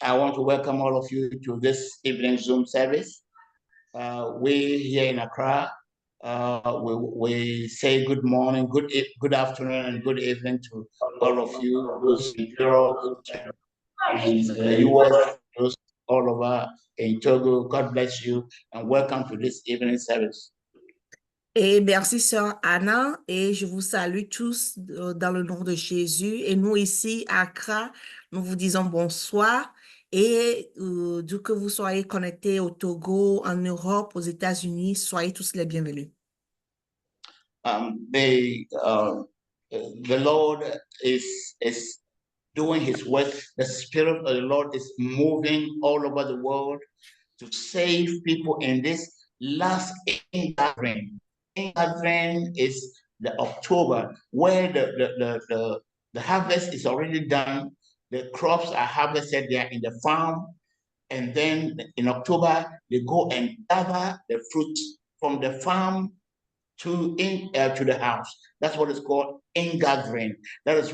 I want to welcome all of you to this evening Zoom service. We here in Accra, we say good morning, good afternoon, and good evening to all of you, those in Europe, in the US, those all over in Togo. God bless you and welcome to this evening service. Et merci, sœur Anna, et je vous salue tous dans le nom de Jésus. Et nous ici à Accra, nous vous disons bonsoir. Et d'où que vous soyez connectés au Togo, en Europe, aux États-Unis, soyez tous les bienvenus. The Lord is doing His work. The Spirit of the Lord is moving all over the world to save people in this last gathering. Gathering is the October, where the harvest is already done. The crops are harvested, they are in the farm, and then in October they go and gather the fruit from the farm to the house. That's what it's called, in-gathering. That's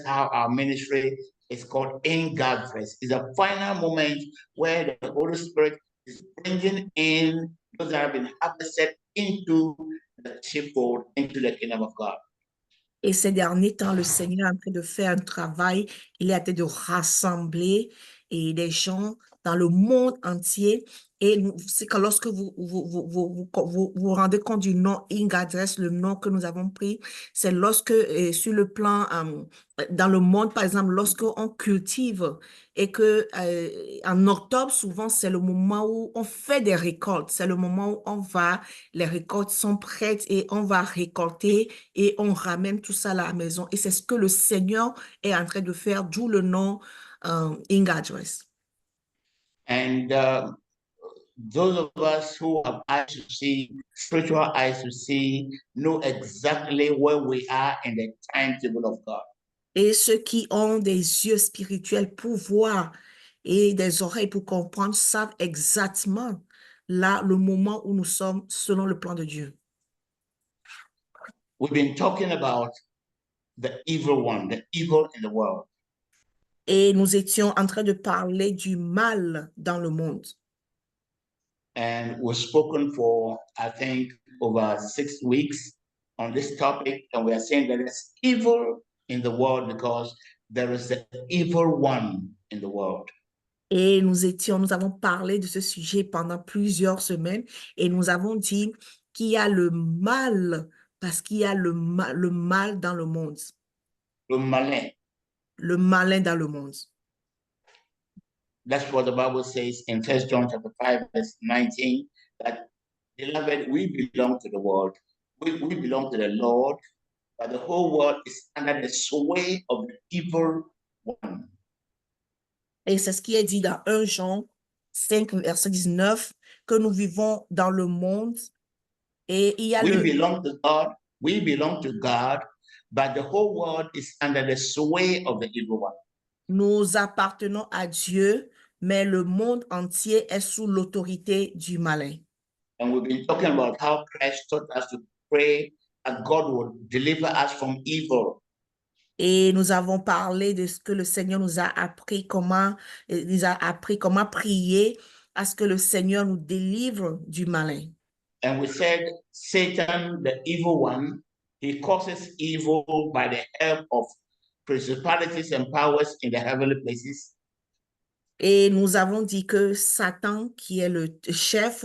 how our ministry is called, in-gathering. It's a final moment where the Holy Spirit is bringing in those that have been harvested into the sheepfold, into the kingdom of God. Et ces derniers temps, le Seigneur est en train de faire un travail. Il est en train de rassembler des gens dans le monde entier. Et c'est que lorsque vous vous rendez compte du nom Ingadress, le nom que nous avons pris, c'est lorsque sur le plan, dans le monde, par exemple, lorsque on cultive et que en octobre, souvent, c'est le moment où on fait des récoltes. C'est le moment où les récoltes sont prêtes et on va récolter et on ramène tout ça à la maison. Et c'est ce que le Seigneur est en train de faire, d'où le nom Ingadress. And those of us who have eyes to see, spiritual eyes to see, know exactly where we are in the timetable of God. Et ceux qui ont des yeux spirituels pour voir et des oreilles pour comprendre savent exactement là le moment où nous sommes selon le plan de Dieu. We've been talking about the evil one, the evil in the world. Et nous étions en train de parler du mal dans le monde. And we've spoken for, I think, over 6 weeks on this topic. And we are saying that there's evil in the world because there is the evil one in the world. Et nous avons parlé de ce sujet pendant plusieurs semaines et nous avons dit qu'il y a le mal parce qu'il y a le mal dans le monde. Le malin. Le malin dans le monde. That's what the Bible says in 1 John chapter 5, verse 19, that, beloved, we belong to the world. We belong to the Lord, but the whole world is under the sway of the evil one. Et c'est ce qui est dit dans 1 Jean 5, verset 19, que nous vivons dans le monde et il y a we belong to God, but the whole world is under the sway of the evil one. Nous appartenons à Dieu, mais le monde entier est sous l'autorité du malin. And we've been talking about how Christ taught us to pray that God would deliver us from evil. Et nous avons parlé de ce que le Seigneur nous a appris, comment prier à ce que le Seigneur nous délivre du malin. And we said Satan, the evil one, he causes evil by the help of principalities and powers in the heavenly places. Et nous avons dit que Satan, qui est le chef,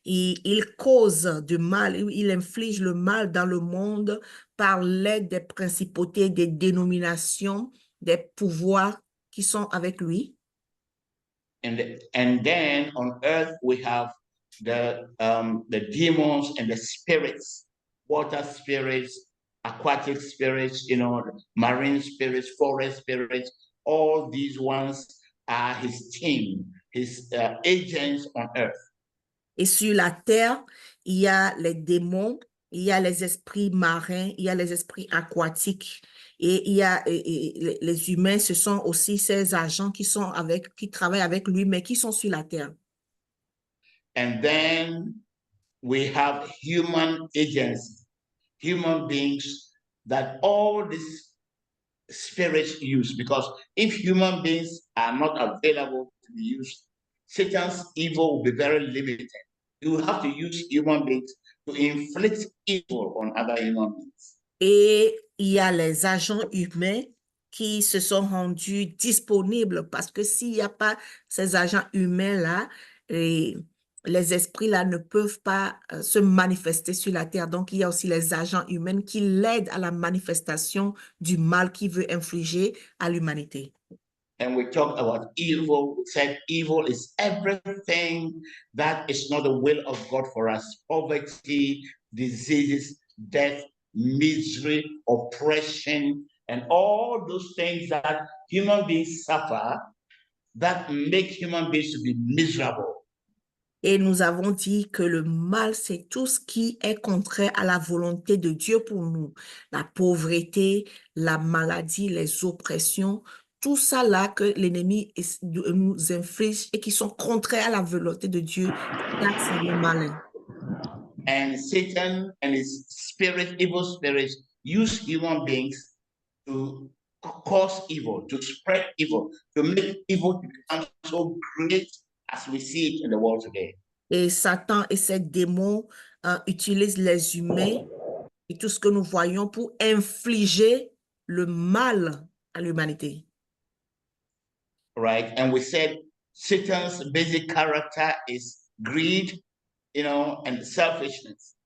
il cause du mal, il inflige le mal dans le monde par l'aide des principautés, des dénominations, des pouvoirs qui sont avec lui. And then on earth we have the demons and the spirits, water spirits, aquatic spirits, marine spirits, forest spirits. All these ones are his team, his agents on earth. Et sur la terre, il y a les démons, il y a les esprits marins, il y a les esprits aquatiques. Et il y a les humains, ce sont aussi ces agents qui travaillent avec lui, mais qui sont sur la terre. And then we have human agents, human beings, that all these spirit use, because if human beings are not available to be used, Satan's evil will be very limited. You will have to use human beings to inflict evil on other human beings. Et il y a les agents humains qui se sont rendus disponibles parce que s'il n'y a pas ces agents humains-là, les esprits-là ne peuvent pas se manifester sur la terre. Donc, il y a aussi les agents humains qui l'aident à la manifestation du mal qu'il veut infliger à l'humanité. And we talked about evil. We said evil is everything that is not the will of God for us. Poverty, diseases, death, misery, oppression, and all those things that human beings suffer that make human beings to be miserable. Et nous avons dit que le mal, c'est tout ce qui est contraire à la volonté de Dieu pour nous. La pauvreté, la maladie, les oppressions, tout ça là que l'ennemi nous inflige et qui sont contraires à la volonté de Dieu, ça c'est le malin. And Satan and his spirit, evil spirits, use human beings to cause evil, to spread evil, to make evil become so great as we see it in the world today. Et Satan et ses démons utilisent les humains et tout ce que nous voyons pour infliger le mal à l'humanité. Right? And we said Satan's basic character is greed, and selfishness.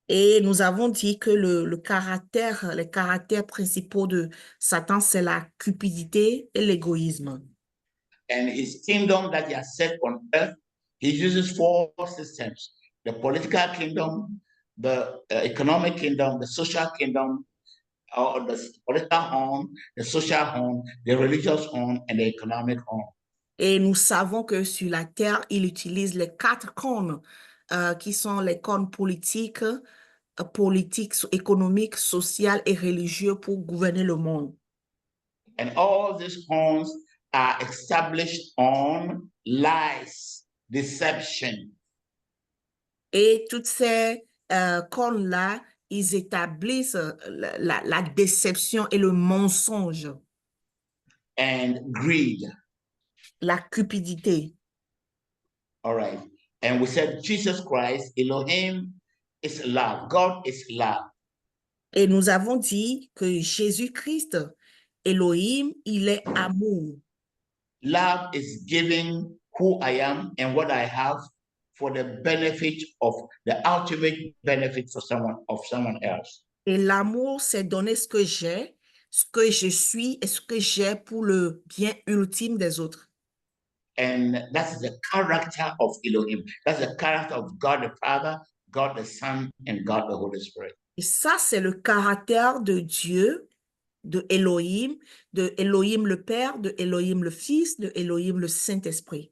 Et nous avons dit que les caractères principaux de Satan, c'est la cupidité et l'égoïsme. And his kingdom that he has set on earth, he uses 4 systems: the political kingdom, the economic kingdom, the social kingdom, or the political home, the social home, the religious home, and the economic home. Et nous savons que sur la terre, il utilise les 4 cônes qui sont les cônes politiques, économiques, sociaux et religieux pour gouverner le monde. And all these homes are established on lies, deception. Et toutes ces cônes-là, ils établissent la déception et le mensonge. And greed. La cupidité. All right. And we said Jesus Christ, Elohim, is love. God is love. Et nous avons dit que Jésus-Christ, Elohim, il est amour. Love is giving who I am and what I have for the benefit of the ultimate benefit for someone else. Et l'amour, c'est donner ce que j'ai, ce que je suis et ce que j'ai pour le bien ultime des autres. And that's the character of Elohim. That's the character of God the Father, God the Son, and God the Holy Spirit. Et ça, c'est le caractère de Dieu, de Elohim le Père, de Elohim le Fils, de Elohim le Saint-Esprit.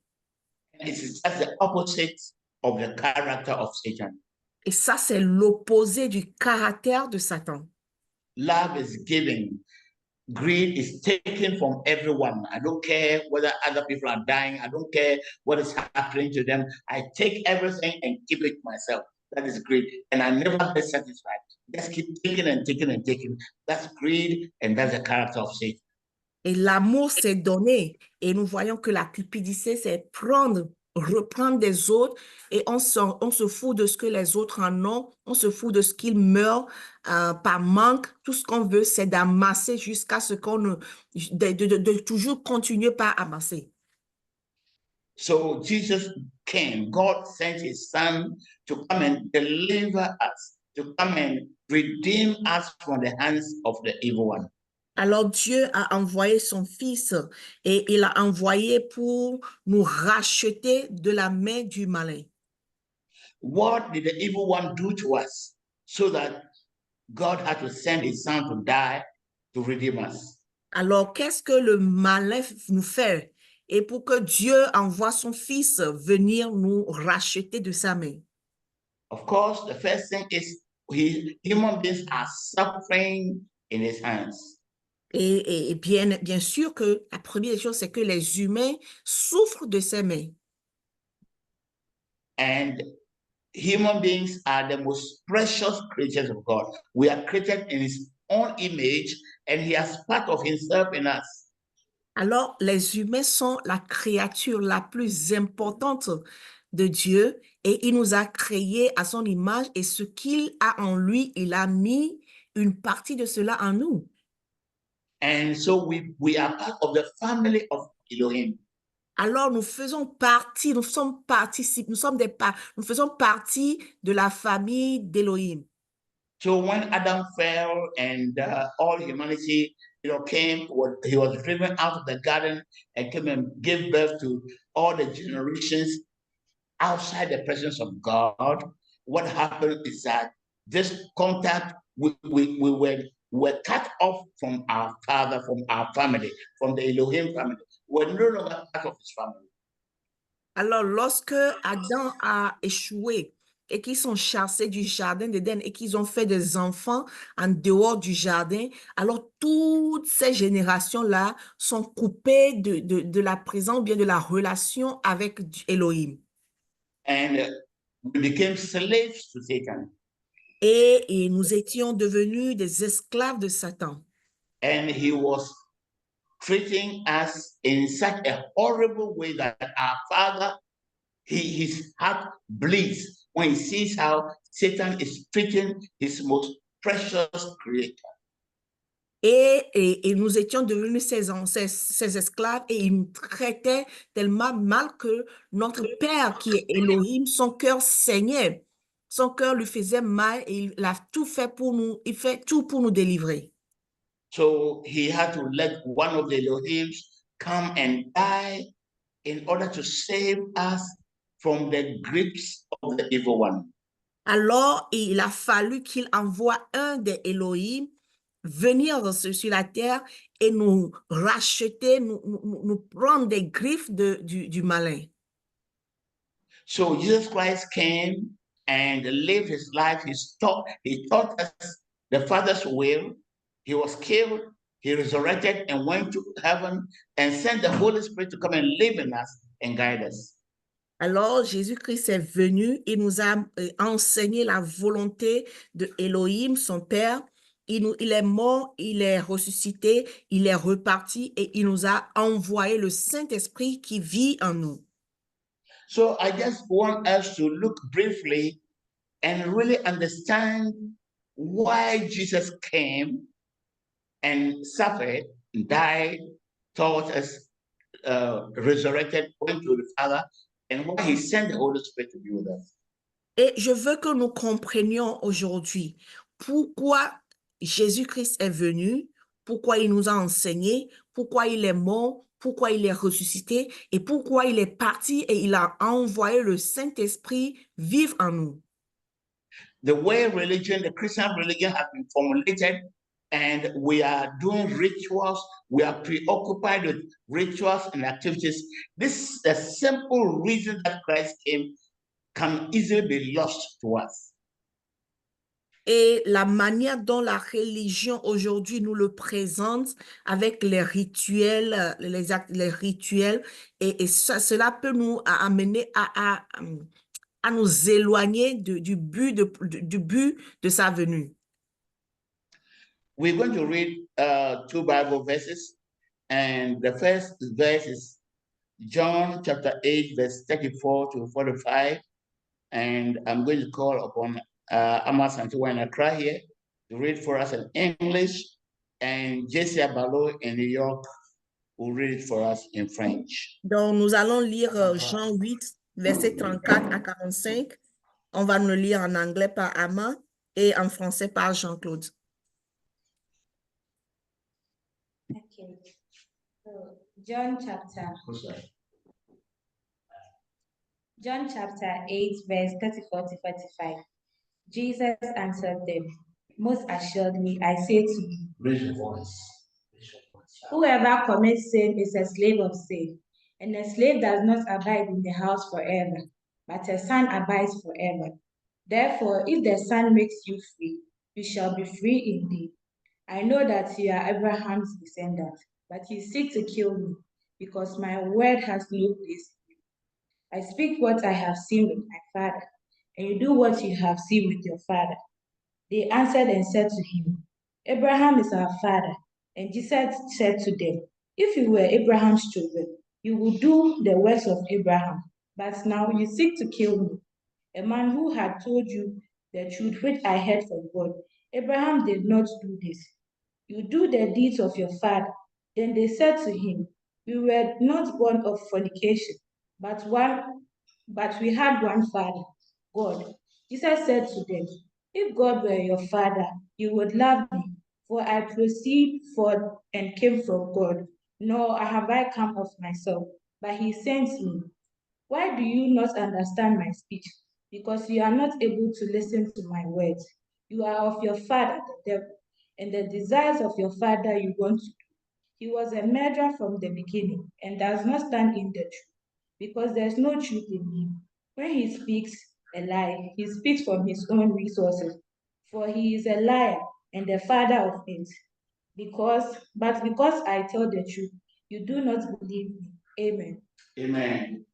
It's just the opposite of the character of Satan. Et ça, c'est l'opposé du caractère de Satan. Love is giving. Greed is taken from everyone. I don't care whether other people are dying. I don't care what is happening to them. I take everything and keep it myself. That is greed. And I never get satisfied. Just keep taking and taking and taking. That's greed, and that's the character of Satan. Et l'amour, c'est donner. Et nous voyons que la cupidité, c'est reprendre des autres et on se fout de ce que les autres en ont, on se fout de ce qu'ils meurent par manque. Tout ce qu'on veut, c'est d'amasser jusqu'à ce qu'on de toujours continuer par amasser. So Jesus came, God sent his son to come and deliver us, to come and redeem us from the hands of the evil one. Alors Dieu a envoyé son Fils et il a envoyé pour nous racheter de la main du malin. What did the evil one do to us so that God had to send his son to die to redeem us? Alors, qu'est-ce que le malin nous fait? Et pour que Dieu envoie son Fils venir nous racheter de sa main. Of course, the first thing is human beings are suffering in his hands. Et bien sûr que la première chose, c'est que les humains souffrent de ses mains. And human beings are the most precious creatures of God. We are created in his own image and he has part of himself in us. Alors, les humains sont la créature la plus importante de Dieu et il nous a créés à son image et ce qu'il a en lui, il a mis une partie de cela en nous. And so we are part of the family of Elohim. Alors, nous faisons partie, nous faisons partie de la famille d'Élohim. So when Adam fell and all humanity, came, he was driven out of the garden and came and gave birth to all the generations outside the presence of God. What happened is that this contact, we were cut off from our father, from our family, from the Elohim family. We're no longer part of his family. Alors, lorsque Adam a échoué et qu'ils sont chassés du jardin d'Éden et qu'ils ont fait des enfants en dehors du jardin, alors toutes ces générations-là sont coupées de la présence, bien de la relation avec Elohim. And we became slaves to Satan. Et nous étions devenus des esclaves de Satan. And he was treating us in such a horrible way that our father, his heart bleeds when he sees how Satan is treating his most precious creator. Et nous étions devenus ses esclaves et il nous traitait tellement mal que notre Père, qui est Elohim, son cœur saignait. Son cœur lui faisait mal et il a tout fait pour nous, il fait tout pour nous délivrer. So he had to let one of the Elohims come and die in order to save us from the grips of the evil one. Alors, il a fallu qu'il envoie un des Elohim venir sur la terre et nous racheter, nous prendre des griffes du malin. So Jesus Christ came and lived his life. He taught us the Father's will. He was killed, he resurrected and went to heaven and sent the Holy Spirit to come and live in us and guide us. Alors, Jésus-Christ est venu, il nous a enseigné la volonté de Elohim, son Père. Il est mort, il est ressuscité, il est reparti et il nous a envoyé le Saint-Esprit qui vit en nous. So I just want us to look briefly and really understand why Jesus came and suffered, died, taught us, resurrected, went to the Father, and why he sent the Holy Spirit to be with us. Et je veux que nous comprenions aujourd'hui pourquoi Jésus-Christ est venu, pourquoi il nous a enseigné, pourquoi il est mort, pourquoi il est ressuscité et pourquoi il est parti et il a envoyé le Saint-Esprit vivre en nous. The way religion, the Christian religion has been formulated, and we are doing rituals, we are preoccupied with rituals and activities. This is the simple reason that Christ came can easily be lost to us. Et la manière dont la religion aujourd'hui nous le présente avec les rituels, les rituels, et cela peut nous amener à nous éloigner du but de sa venue. We're going to read two Bible verses, and the first verse is John chapter 8, verse 34 to 45, and I'm going to call upon Amos Santiwana Accra here to read for us in English, and Jessie Abalo in New York will read it for us in French. Donc, nous allons lire Jean 8, versets 34 à 45. On va nous le lire en anglais par Ama et en français par Jean-Claude. Okay. So, John chapter 8, verse 34 to 45. Jesus answered them, "Most assuredly, I say to you, Raise your voice. whoever commits sin is a slave of sin, and a slave does not abide in the house forever, but a son abides forever. Therefore, if the Son makes you free, you shall be free indeed. I know that you are Abraham's descendant, but you seek to kill me, because my word has no place in you. I speak what I have seen with my father, and you do what you have seen with your father." They answered and said to him, "Abraham is our father." And Jesus said to them, if you were Abraham's children, you would do the works of Abraham. But now you seek to kill me, a man who had told you the truth which I heard from God. Abraham did not do this. You do the deeds of your father. Then they said to him, we were not born of fornication, but we had one father, God. Jesus said to them, if God were your father, you would love me, for I proceed forth and came from God, nor have I come of myself, but he sent me. Why do you not understand my speech? Because you are not able to listen to my words. You are of your father, the devil, and the desires of your father you want to do. He was a murderer from the beginning and does not stand in the truth, because there is no truth in him. When he speaks a lie, he speaks from his own resources, for he is a liar and the father of it. But because I tell the truth, you do not believe me. Amen. Amen.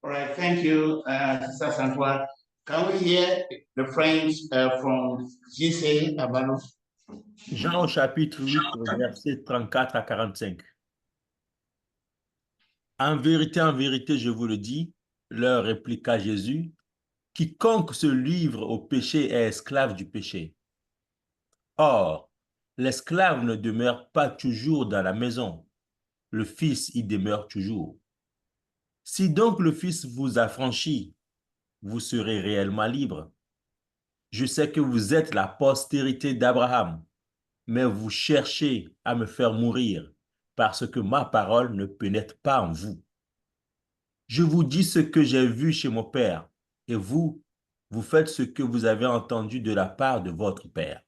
All right, thank you, Sister Santua. Can we hear the French from JC Abano? Jean au chapitre 8, versets 34 à 45. En vérité, je vous le dis, leur répliqua Jésus, quiconque se livre au péché est esclave du péché. Or, l'esclave ne demeure pas toujours dans la maison, le Fils y demeure toujours. Si donc le Fils vous affranchit, vous serez réellement libre. Je sais que vous êtes la postérité d'Abraham, mais vous cherchez à me faire mourir, parce que ma parole ne pénètre pas en vous. Je vous dis ce que j'ai vu chez mon Père, et vous, vous faites ce que vous avez entendu de la part de votre Père.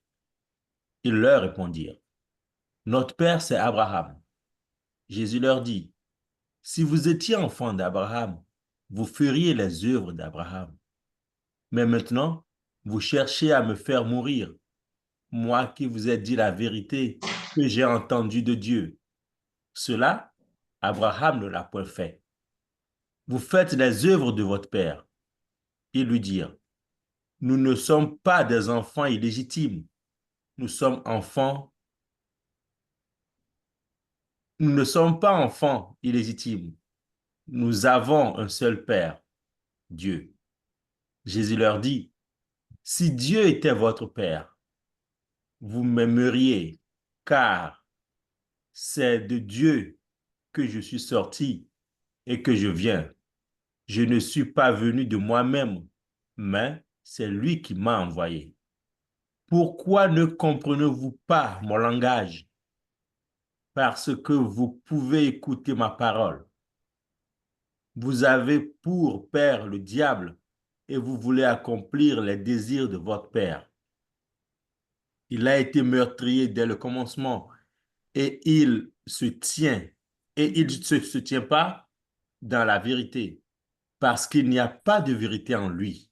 Ils leur répondirent, notre Père, c'est Abraham. Jésus leur dit, si vous étiez enfants d'Abraham, vous feriez les œuvres d'Abraham. Mais maintenant, vous cherchez à me faire mourir, moi qui vous ai dit la vérité que j'ai entendue de Dieu. Cela, Abraham ne l'a point fait. Vous faites les œuvres de votre père. Ils lui dirent, nous ne sommes pas des enfants illégitimes, nous sommes enfants. Nous ne sommes pas enfants illégitimes. Nous avons un seul Père, Dieu. Jésus leur dit, si Dieu était votre Père, vous m'aimeriez, car c'est de Dieu que je suis sorti et que je viens. Je ne suis pas venu de moi-même, mais c'est lui qui m'a envoyé. Pourquoi ne comprenez-vous pas mon langage? Parce que vous pouvez écouter ma parole. Vous avez pour père le diable et vous voulez accomplir les désirs de votre père. Il a été meurtrier dès le commencement et il se tient et il ne se tient pas dans la vérité parce qu'il n'y a pas de vérité en lui.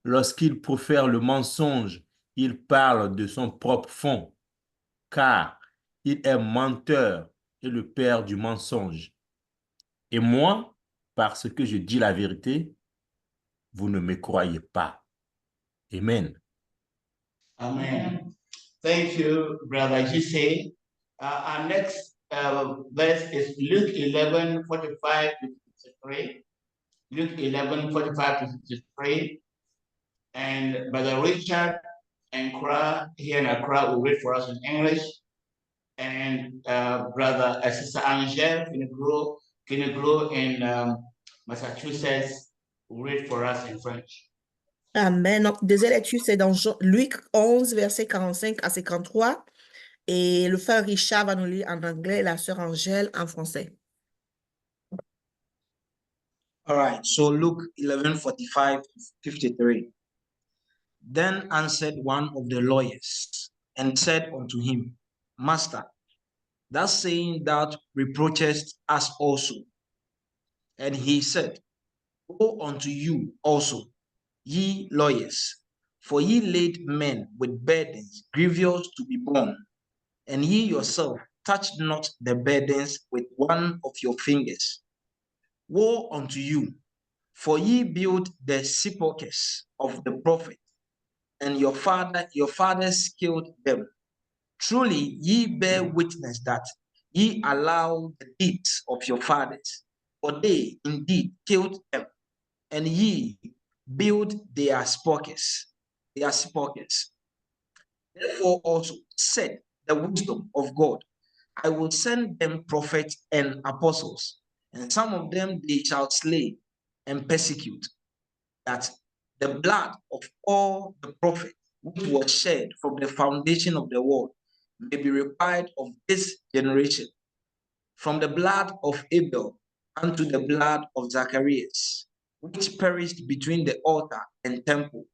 Lorsqu'il profère le mensonge, il parle de son propre fond, car il est menteur et le père du mensonge. Et moi, parce que je dis la vérité, vous ne me croyez pas. Amen. Amen. Thank you, Brother JC. Our next verse is Luke 11:45 to 53. Luke 11:45 to 53. And Brother Richard and Accra, here in Accra, will read for us in English. And Brother Sister Angel Kinegro in Massachusetts will read for us in French. Amen. Donc, deuxième lecture, c'est dans Luc 11, verset 45 à 53. Et le frère Richard va nous lire en anglais et la sœur Angèle en français. All right, so Luke 11:45 to 53. Then answered one of the lawyers and said unto him, Master, thus saying that reproachest us also. And he said, Woe unto you also, ye lawyers, for ye lade men with burdens grievous to be borne, and ye yourself touched not the burdens with one of your fingers. Woe unto you, for ye build the sepulchres of the prophet, and your fathers killed them. Truly, ye bear witness that ye allow the deeds of your fathers, for they indeed killed them, and ye build their sepulchres. Therefore also said the wisdom of God, I will send them prophets and apostles, and some of them they shall slay and persecute, that the blood of all the prophets which was shed from the foundation of the world may be required of this generation, from the blood of Abel unto the blood of Zacharias, which perished between the altar and temple.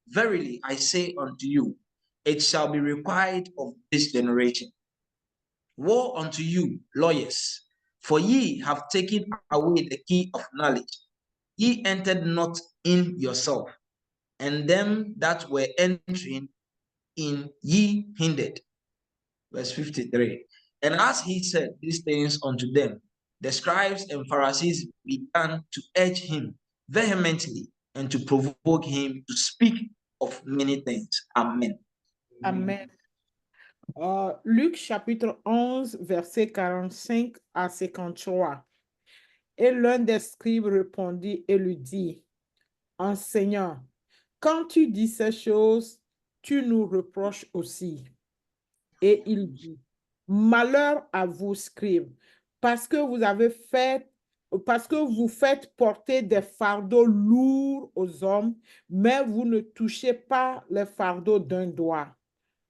Verily I say unto you, it shall be required of this generation. Woe unto you, lawyers, for ye have taken away the key of knowledge. Ye entered not in yourself, and them that were entering in ye hindered. Verse 53. And as he said these things unto them, the scribes and Pharisees began to urge him vehemently and to provoke him to speak of many things. Amen. Amen. Luc chapitre 11, verset 45 à 53. Et l'un des scribes répondit et lui dit, Enseignant, quand tu dis ces choses, tu nous reproches aussi. Et il dit, Malheur à vous, scribes, parce que vous faites porter des fardeaux lourds aux hommes, mais vous ne touchez pas les fardeaux d'un doigt.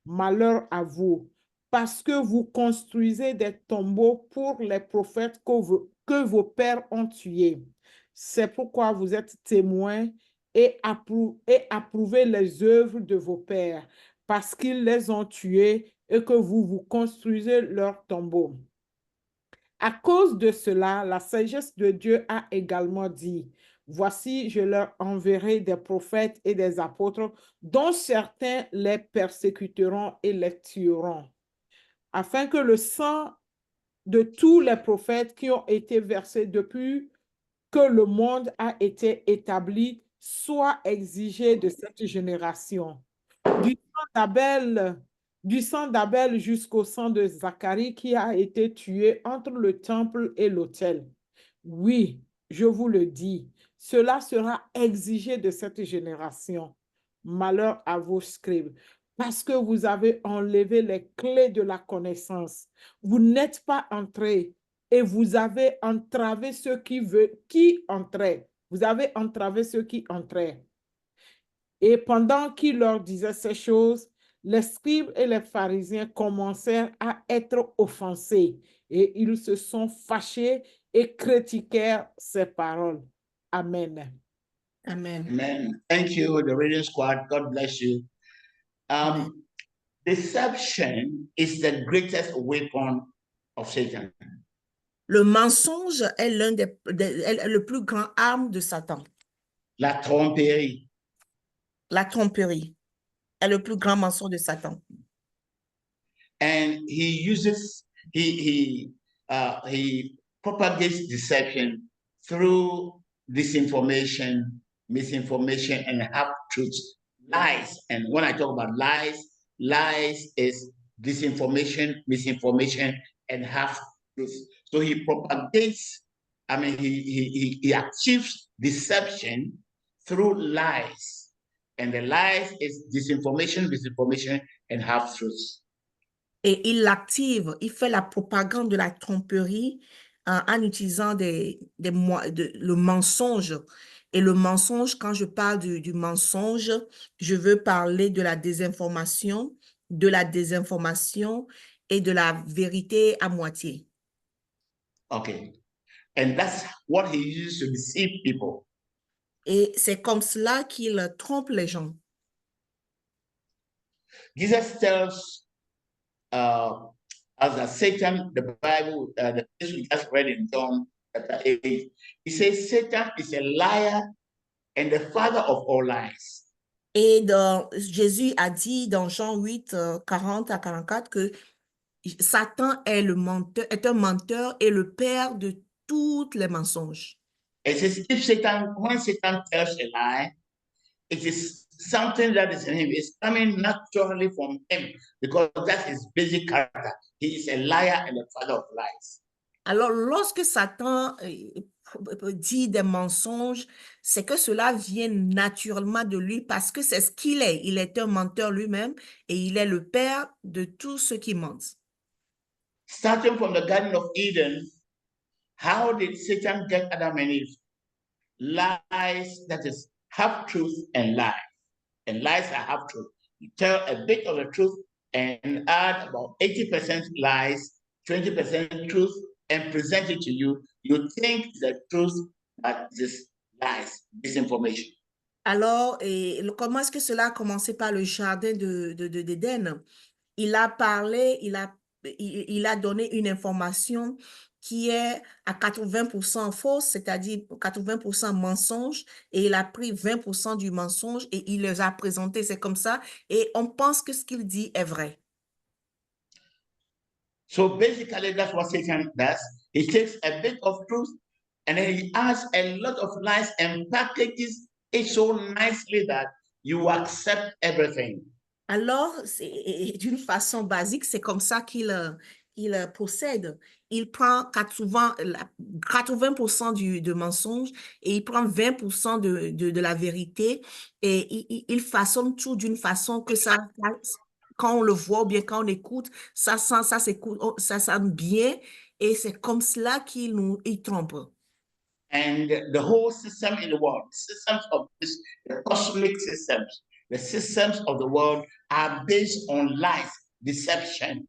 Malheur à vous, parce que vous construisez des tombeaux pour les prophètes que vos pères ont tués. C'est pourquoi vous êtes témoins et approuvez les œuvres de vos pères, parce qu'ils les ont tués et que vous construisez leurs tombeaux. À cause de cela, la sagesse de Dieu a également dit, Voici, je leur enverrai des prophètes et des apôtres, dont certains les persécuteront et les tueront, afin que le sang de tous les prophètes qui ont été versés depuis que le monde a été établi soit exigé de cette génération. Du sang d'Abel jusqu'au sang de Zacharie qui a été tué entre le temple et l'autel. Oui, je vous le dis, cela sera exigé de cette génération. Malheur à vos scribes, parce que vous avez enlevé les clés de la connaissance. Vous n'êtes pas entrés et vous avez entravé ceux qui entraient. Vous avez entravé ceux qui entraient. Et pendant qu'il leur disait ces choses, les scribes et les pharisiens commencèrent à être offensés et ils se sont fâchés et critiquèrent ses paroles. Amen. Amen. Amen. Thank you, the reading squad. God bless you. Deception is the greatest weapon of Satan. Le mensonge est le plus grand arme de Satan. La tromperie. La tromperie est le plus grand mensonge de Satan. And he propagates deception through disinformation, misinformation, and half-truths, lies. And when I talk about lies is disinformation, misinformation, and half-truths. So he propagates, he achieves deception through lies. And the lies is disinformation, misinformation, and half-truths. Et il l'active, il fait la propagande de la tromperie en utilisant le mensonge. Et le mensonge, quand je parle du mensonge, je veux parler de la désinformation et de la vérité à moitié. Okay. And that's what he uses to deceive people. Et c'est comme cela qu'il trompe les gens. Jesus tells us that Satan, the Bible, the passage we just read in John chapter 8, he says Satan is a liar and the father of all lies. Et Jésus a dit dans Jean 8, 40 à 44 que Satan est un menteur et le père de tous les mensonges. It says when Satan tells a lie, it is something that is in him. It's coming naturally from him because that's his basic character. He is a liar and a father of lies. Alors, lorsque Satan dit des mensonges, c'est que cela vient naturellement de lui parce que c'est ce qu'il est. Il est un menteur lui-même et il est le père de tous ceux qui mentent. Starting from the Garden of Eden, how did Satan get Adam and Eve? Lies, that is half truth and lies. And lies are half truth. You tell a bit of the truth and add about 80% lies, 20% truth, and present it to you. You think the truth, but this lies, disinformation. Alors, comment est-ce que cela a commencé par le jardin d'Éden? Il a parlé, il a donné une information qui est à 80% fausse, c'est-à-dire 80% mensonge, et il a pris 20% du mensonge et il les a présentés, c'est comme ça, et on pense que ce qu'il dit est vrai. So basically, that's what Satan does. He takes a bit of truth and then he adds a lot of lies and packages it so nicely that you accept everything. Alors, d'une façon basique, c'est comme ça qu'il procède. Il prend 80% de mensonge et il prend 20% de la vérité et il façonne tout d'une façon que ça, quand on le voit ou bien quand on écoute, ça sonne bien et c'est comme cela qu'il trompe. And the whole system in the world, systems of this, the cosmic systems, the systems of the world are based on lies, deception.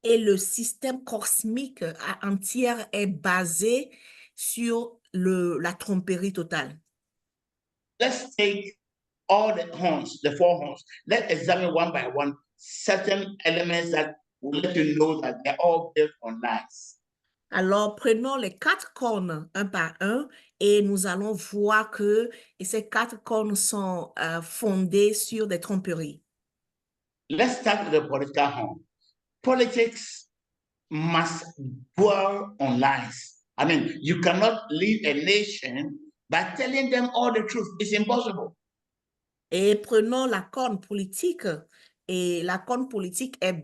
Et le système cosmique entier est basé sur la tromperie totale. Let's take all the horns, the four horns. Let's examine one by one certain elements that will let you know that they're all built on lies. Alors, prenons les 4 cornes un par un et nous allons voir que ces 4 cornes sont fondées sur des tromperies. Let's start with the political horn. Politics must dwell on lies. I mean, you cannot lead a nation by telling them all the truth. It's impossible. Et prenons la corne politique. Et la corne politique est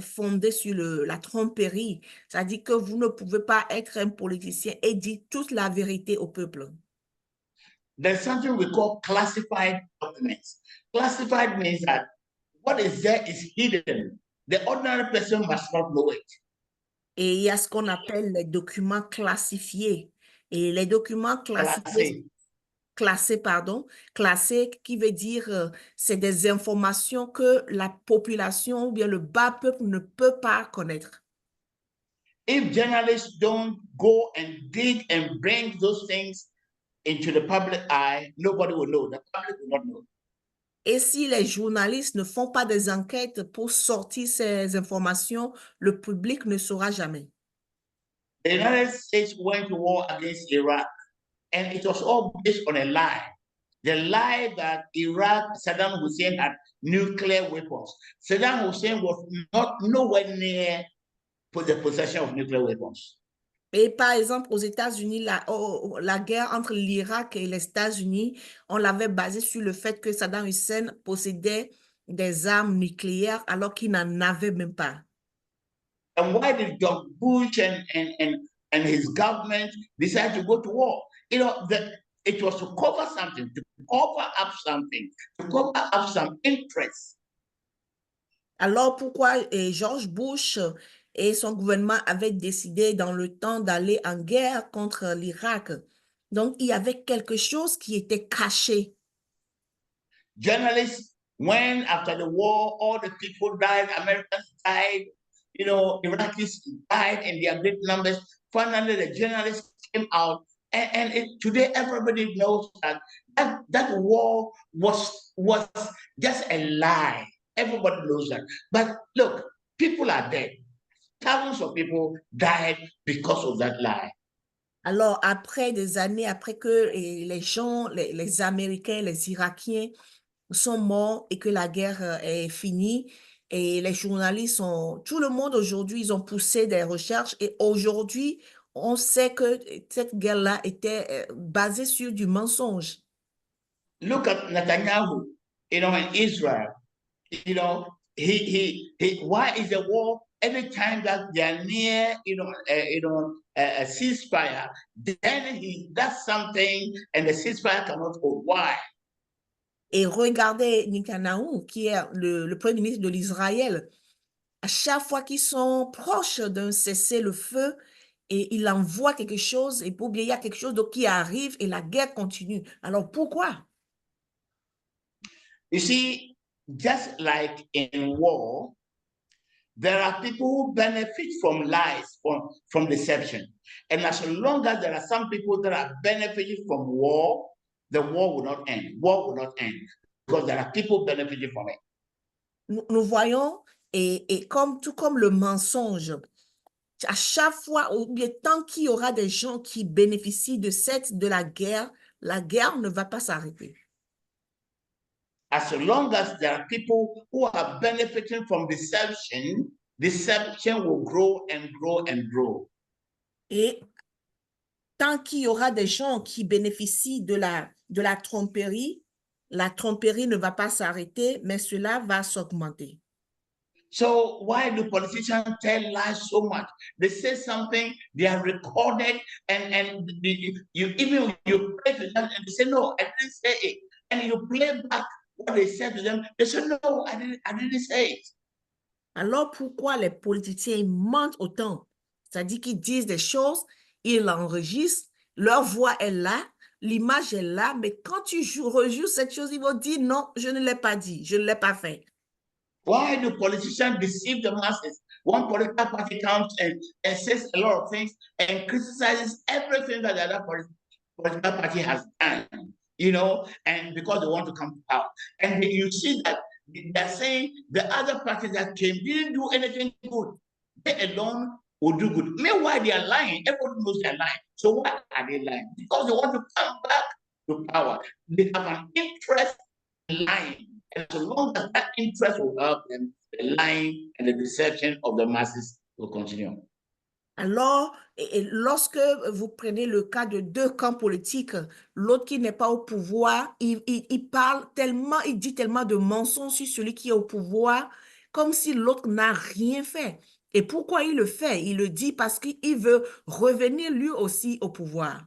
fondée sur la tromperie. C'est-à-dire que vous ne pouvez pas être un politicien et dire toute la vérité au peuple. There's something we call classified documents. Classified means that what is there is hidden. The ordinary person must not know it. Et il y a ce qu'on appelle les documents classifiés. Et les documents classifiés, classés qui veut dire c'est des informations que la population ou bien le bas peuple ne peut pas connaître. If journalists don't go and dig and bring those things into the public eye, nobody will know. The public will not know. Et si les journalistes ne font pas des enquêtes pour sortir ces informations, le public ne saura jamais. The United States went to war against Iraq, and it was all based on a lie. The lie that Saddam Hussein had nuclear weapons. Saddam Hussein was nowhere near the possession of nuclear weapons. Et par exemple, aux États-Unis, la guerre entre l'Irak et les États-Unis, on l'avait basée sur le fait que Saddam Hussein possédait des armes nucléaires alors qu'il n'en avait même pas. And why did George Bush and his government decide to go to war? You know, it was to cover something, to cover up something, to cover up some interest. Alors pourquoi George Bush et son gouvernement avaient décidé dans le temps d'aller en guerre contre l'Irak? Donc, il y avait quelque chose qui était caché. Journalists, when after the war, all the people died, Americans died, you know, Iraqis died in their great numbers. Finally, the journalists came out, and today everybody knows that war was just a lie. Everybody knows that. But look, people are dead. Thousands of people died because of that lie. Alors, après des années, après que les gens, les Américains, les Irakiens sont morts et que la guerre est finie, et les journalistes tout le monde aujourd'hui, ils ont poussé des recherches et aujourd'hui, on sait que cette guerre-là était basée sur du mensonge. Look at Netanyahu, in Israel. Why is the war? Every time that they are near, a ceasefire, then he does something and the ceasefire cannot hold. Why? Et regardez Netanyahou, qui est le premier ministre de l'Israël. À chaque fois qu'ils sont proches d'un cessez-le-feu, et il envoie quelque chose, et pour oublier, il y a quelque chose qui arrive et la guerre continue. Alors pourquoi? You see, just like in war, there are people who benefit from lies, from deception. And as long as there are some people that are benefiting from war, the war will not end. War will not end because there are people benefiting from it. Nous voyons, et tout comme le mensonge, à chaque fois, ou bien tant qu'il y aura des gens qui bénéficient de la guerre ne va pas s'arrêter. As long as there are people who are benefiting from deception, deception will grow and grow and grow. Et tant qu'il y aura des gens qui bénéficient de la tromperie ne va pas s'arrêter, mais cela va s'augmenter. So why do politicians tell lies so much? They say something, they are recorded, and you pray to them and they say, no, I didn't say it. And you play back what they said to them, they say, no, I didn't say it. Alors pourquoi les politiciens mentent autant? C'est-à-dire qu'ils disent des choses, ils l'enregistrent, leur voix est là, l'image est là, mais quand tu rejoues cette chose, ils vont dire non, je ne l'ai pas dit, je ne l'ai pas fait. Why do politicians deceive the masses? One political party comes and says a lot of things and criticizes everything that the other political party has done, and because they want to come to power. And you see that they're saying the other parties that came didn't do anything good. They alone will do good. Meanwhile, they are lying. Everybody knows they're lying. So why are they lying? Because they want to come back to power. They have an interest in lying. And so long as that interest will help them, the lying and the deception of the masses will continue. Alors, et lorsque vous prenez le cas de deux camps politiques, l'autre qui n'est pas au pouvoir, il parle tellement, il dit tellement de mensonges sur celui qui est au pouvoir, comme si l'autre n'a rien fait. Et pourquoi il le fait? Il le dit parce qu'il veut revenir lui aussi au pouvoir.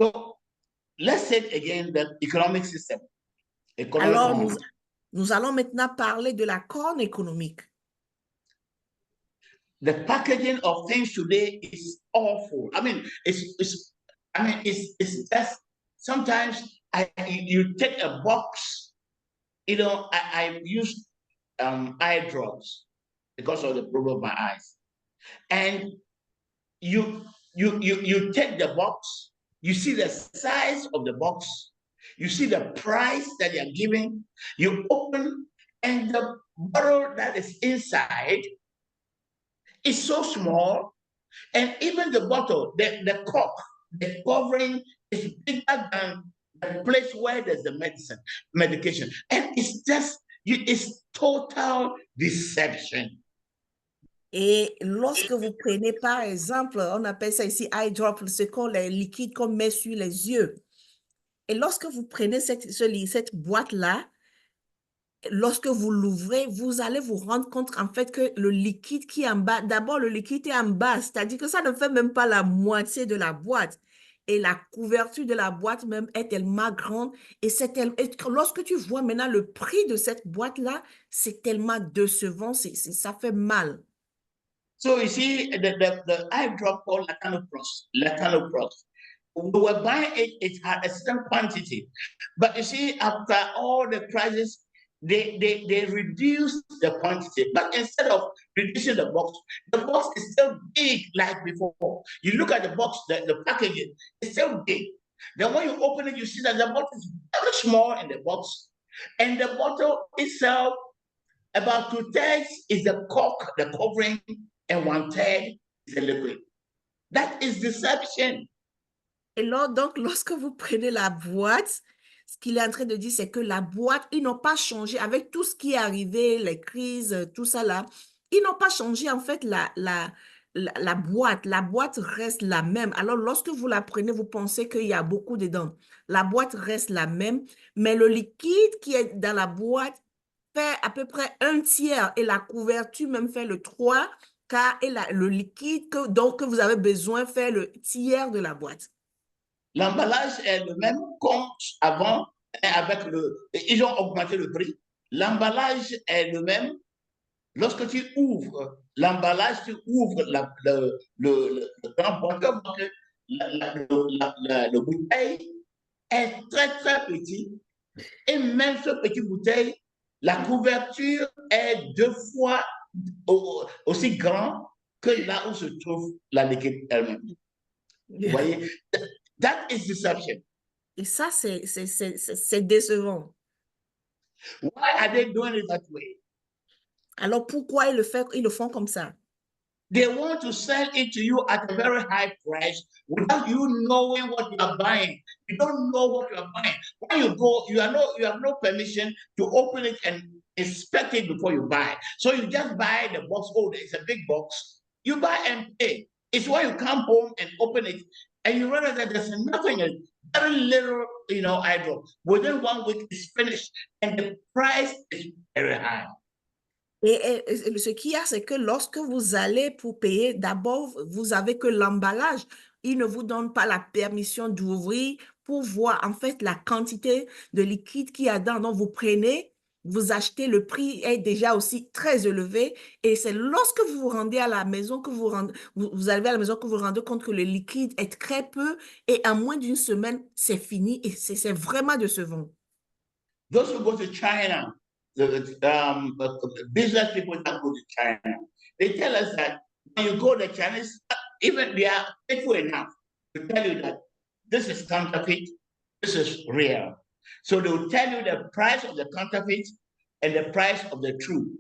So let's say again the economic system. Alors, nous allons maintenant parler de la corne économique. The packaging of things today is awful. I mean, it's just sometimes you take a box. I use eye drops because of the problem of my eyes, and you take the box. You see the size of the box. You see the price that they are giving. You open, and the bottle that is inside is so small, and even the bottle, the cork, the covering is bigger than the place where there's the medication. And it's total deception. Et lorsque vous prenez, par exemple, on appelle ça ici eye drop, ce qu'on les liquides qu'on met sur les yeux. Et lorsque vous prenez cette boîte-là, lorsque vous l'ouvrez, vous allez vous rendre compte en fait que le liquide qui est en bas, d'abord le liquide est en bas, c'est-à-dire que ça ne fait même pas la moitié de la boîte. Et la couverture de la boîte même est tellement grande. Et lorsque tu vois maintenant le prix de cette boîte-là, c'est tellement décevant, ça fait mal. So you see, the eye drop called Latanoprost. We were buying it had a certain quantity. But you see, after all the prices, they reduced the quantity. But instead of reducing the box is still big like before. You look at the box, the packaging, it's still big. Then when you open it, you see that the bottle is very small in the box. And the bottle itself, about 2/3 is the cork, the covering, and 1/3 is the liquid. That is deception. Et là, donc, lorsque vous prenez la boîte, ce qu'il est en train de dire, c'est que la boîte, ils n'ont pas changé avec tout ce qui est arrivé, les crises, tout ça là. Ils n'ont pas changé, en fait, la boîte reste la même. Alors, lorsque vous la prenez, vous pensez qu'il y a beaucoup dedans. La boîte reste la même, mais le liquide qui est dans la boîte fait à peu près 1/3 et la couverture même fait le 3/4 et le liquide que vous avez besoin fait le tiers de la boîte. L'emballage est le même comme avant, ils ont augmenté le prix. L'emballage est le même. Lorsque tu ouvres l'emballage, tu ouvres le grand bunker, le bouteille est très, très petit. Et même ce petit bouteille, la couverture est 2 fois aussi grand que là où se trouve la liquide elle-même. Vous voyez? That is deception. Et ça, c'est décevant. Why are they doing it that way? Alors, pourquoi ils le font comme ça? They want to sell it to you at a very high price without you knowing what you are buying. You don't know what you are buying. When you go, you have no permission to open it and inspect it before you buy. So you just buy the box. Oh, it's a big box. You buy and pay. It's when you come home and open it and you realize that there's nothing, very little, eyedrop. Within 1 week, it's finished and the price is very high. Et ce qu'il y a, c'est que lorsque vous allez pour payer, d'abord, vous avez que l'emballage. Il ne vous donne pas la permission d'ouvrir pour voir en fait la quantité de liquide qu'il y a dedans. Donc, vous prenez, vous achetez, le prix est déjà aussi très élevé. Et c'est lorsque vous vous rendez à la maison que vous arrivez à la maison que vous vous rendez compte que le liquide est très peu. Et en moins d'une semaine, c'est fini. Et c'est vraiment décevant. Those who go to China, business people that go to China, they tell us that when you go to Chinese, even they are faithful enough to tell you that this is counterfeit, this is real. So they will tell you the price of the counterfeit and the price of the true.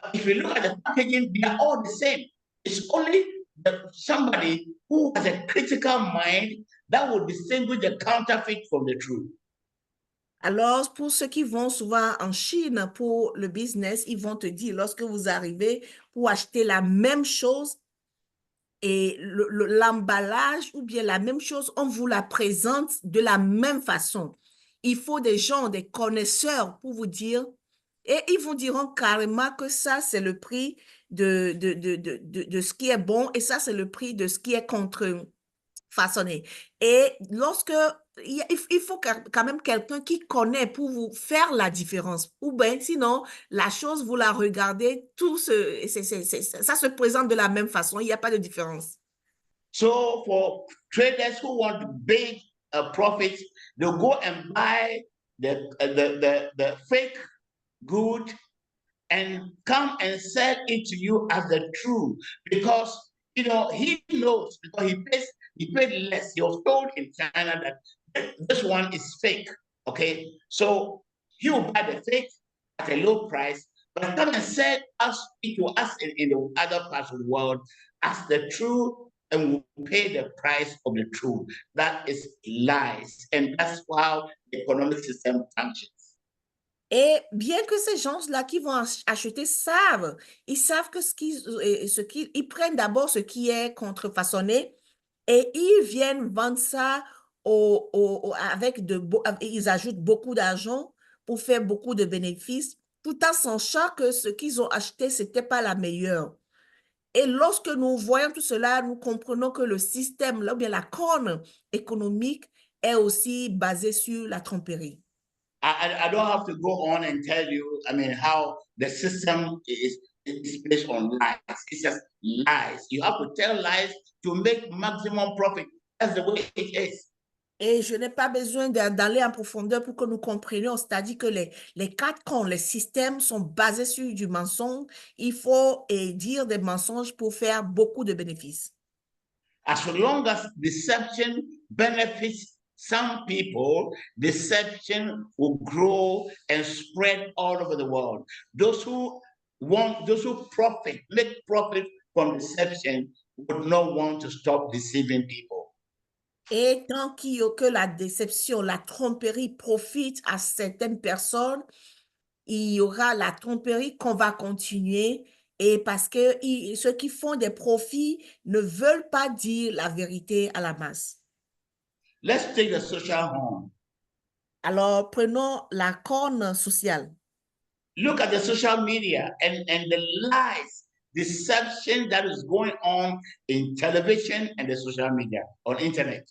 But if you look at the packaging, they are all the same. It's only somebody who has a critical mind that will distinguish the counterfeit from the true. Alors, pour ceux qui vont souvent en Chine pour le business, ils vont te dire, lorsque vous arrivez pour acheter la même chose et l'emballage ou bien la même chose, on vous la présente de la même façon. Il faut des gens, des connaisseurs pour vous dire, et ils vous diront carrément que ça, c'est le prix de ce qui est bon et ça, c'est le prix de ce qui est contrefaçonné. Et lorsque il faut quand même quelqu'un qui connaît pour vous faire la différence. Ou bien, sinon, la chose, vous la regardez, ça se présente de la même façon. Il n'y a pas de différence. So for traders who want to big profits, they'll go and buy the fake good and come and sell it to you as the true because he knows because he paid less. He was told in China that this one is fake. Okay, so he will buy the fake at a low price, but come and sell it to us in the other parts of the world as the true, and will pay the price of the true. That is lies, and that's how the economic system functions. Et bien que ces gens-là qui vont acheter ils savent que ils prennent d'abord ce qui est contrefaçonné et ils viennent vendre ça ils ajoutent beaucoup d'argent pour faire beaucoup de bénéfices, tout en sachant que ce qu'ils ont acheté, c'était pas la meilleure. Et lorsque nous voyons tout cela, nous comprenons que le système, là, ou bien la corne économique est aussi basée sur la tromperie. I don't have to go on and tell you, how the system is based on lies. It's just lies. You have to tell lies to make maximum profit. That's the way it is. Et je n'ai pas besoin d'aller en profondeur pour que nous comprenions, c'est-à-dire que les 4 cons, les systèmes sont basés sur du mensonge. Il faut dire des mensonges pour faire beaucoup de bénéfices. As long as deception benefits some people, deception will grow and spread all over the world. Those who make profit from deception would not want to stop deceiving people. Et tant que la déception, la tromperie profite à certaines personnes, il y aura la tromperie qu'on va continuer Et parce que ceux qui font des profits ne veulent pas dire la vérité à la masse. Let's take the social home. Alors, prenons la corne sociale. Look at the social media and the lies, deception that is going on in television and the social media, on internet.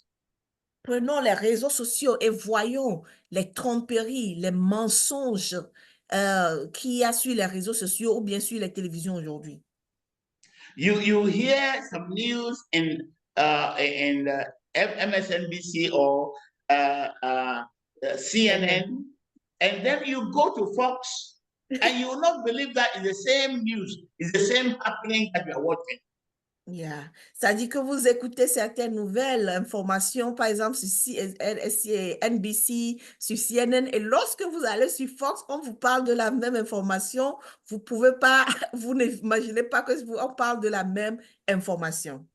Prenons les réseaux sociaux et voyons les tromperies, les mensonges qu'il y a sur les réseaux sociaux ou bien sur les télévisions aujourd'hui. You hear some news in MSNBC or CNN, and then you go to Fox, and you will not believe that it's the same news, it's the same happening that you are watching. Yeah. C'est-à-dire que vous écoutez certaines nouvelles informations, par exemple sur NBC, sur CNN, et lorsque vous allez sur Fox, on vous parle de la même information, vous pouvez pas, vous n'imaginez pas que on parle de la même information.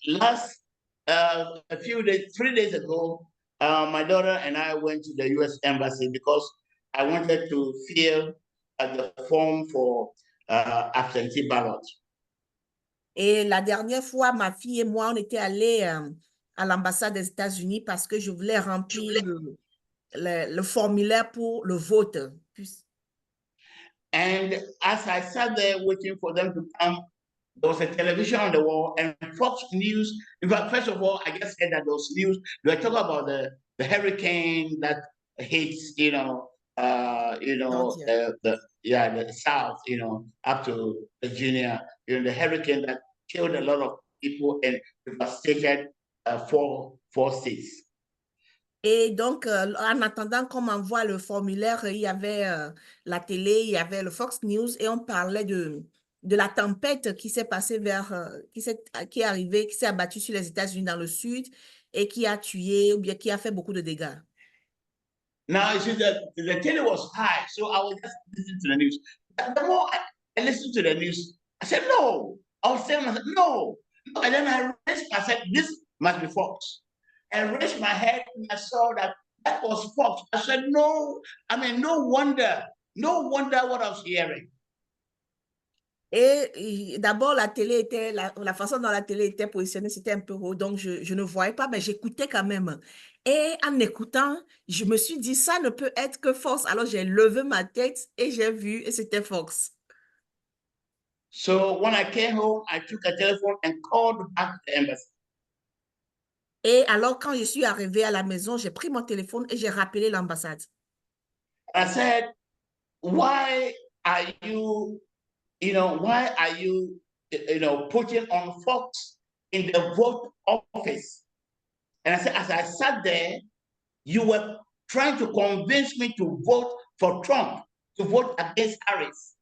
Last a few days, 3 days ago, my daughter and I went to the U.S. Embassy because I wanted to fill the form for absentee ballot. Et la dernière fois, ma fille et moi, on était allés à l'ambassade des États-Unis parce que je voulais remplir le formulaire pour le vote. And as I sat there waiting for them to come, there was a television on the wall and Fox News. In fact, first of all, I just said that those news, they were talking about the hurricane that hits, the South, up to Virginia, the hurricane that killed a lot of people and devastated four states. Et donc, en attendant qu'on m'envoie le formulaire, il y avait la télé, il y avait le Fox News et on parlait de la tempête qui s'est passée qui est arrivée, qui s'est abattue sur les États-Unis dans le sud et qui a tué ou bien qui a fait beaucoup de dégâts. Now, you see, the tele was high, so I was just listening to the news. The more I listened to the news, I said, no. I was saying, no. And then I raised, I said, this must be Fox. And raised my head and I saw that was Fox. I said, no. I mean, no wonder what I was hearing. Et d'abord, la télé était, la façon dont la télé était positionnée, c'était un peu haut, donc je ne voyais pas, mais j'écoutais quand même. Et en écoutant, je me suis dit, ça ne peut être que Fox. Alors, j'ai levé ma tête et j'ai vu, et c'était Fox. So when I came home, I took a telephone and called back the embassy. Et alors, quand je suis arrivée à la maison, j'ai pris mon téléphone et j'ai rappelé l'ambassade. I said, why are you putting on Fox in the vote office? And I said, as I sat there, you were trying to convince me to vote for Trump, to vote against Harris.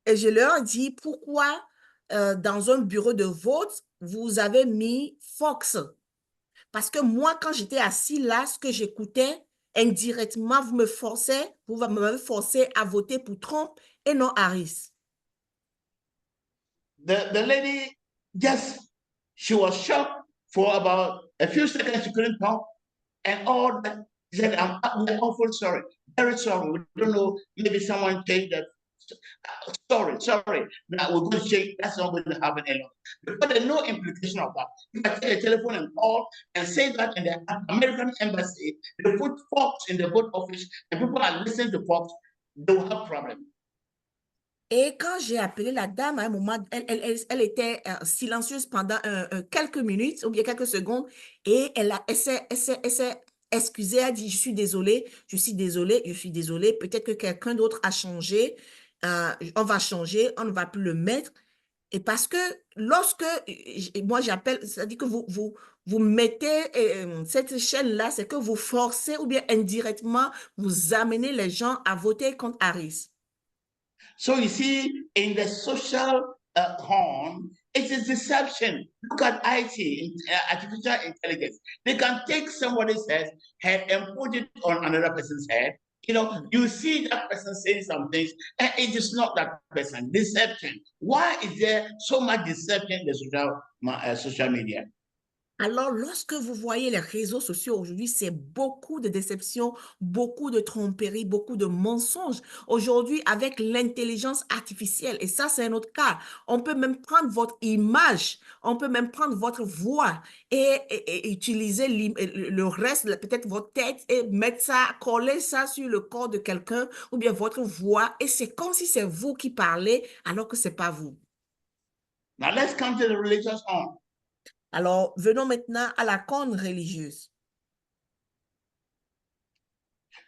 Et je leur dis, pourquoi dans un bureau de vote, vous avez mis Fox? Parce que moi, quand j'étais assis là, ce que j'écoutais, indirectement, vous me forcez à voter pour Trump et non Harris. The lady she was shocked for about a few seconds. She couldn't talk, and all that. She said, "I'm awful sorry, very sorry. We don't know. Maybe someone changed that. Sorry. Now we're going to change. That's not going to happen anymore. But there's no implication of that. If I take a telephone and call and say that in the American embassy, they put Fox in the vote office, and people are listening to Fox, they will have problem." Et quand j'ai appelé la dame, à un moment, elle était silencieuse pendant quelques minutes ou bien quelques secondes et elle s'est excusée, elle a dit, je suis désolée, peut-être que quelqu'un d'autre a changé, on va changer, on ne va plus le mettre. Et parce que lorsque moi j'appelle, c'est-à-dire que vous mettez cette chaîne-là, c'est que vous forcez ou bien indirectement, vous amenez les gens à voter contre Harris. So you see, in the social horn, it is deception. Look at IT, artificial intelligence. They can take somebody's head and put it on another person's head. You see that person saying some things, and it is not that person. Deception. Why is there so much deception in the social media? Alors, lorsque vous voyez les réseaux sociaux aujourd'hui, c'est beaucoup de déceptions, beaucoup de tromperies, beaucoup de mensonges. Aujourd'hui, avec l'intelligence artificielle, et ça, c'est un autre cas, on peut même prendre votre image, on peut même prendre votre voix et utiliser le reste, peut-être votre tête, et mettre ça, coller ça sur le corps de quelqu'un, ou bien votre voix, et c'est comme si c'est vous qui parlez, alors que c'est pas vous. Now let's come to the religious home. Alors, venons maintenant à la corne religieuse.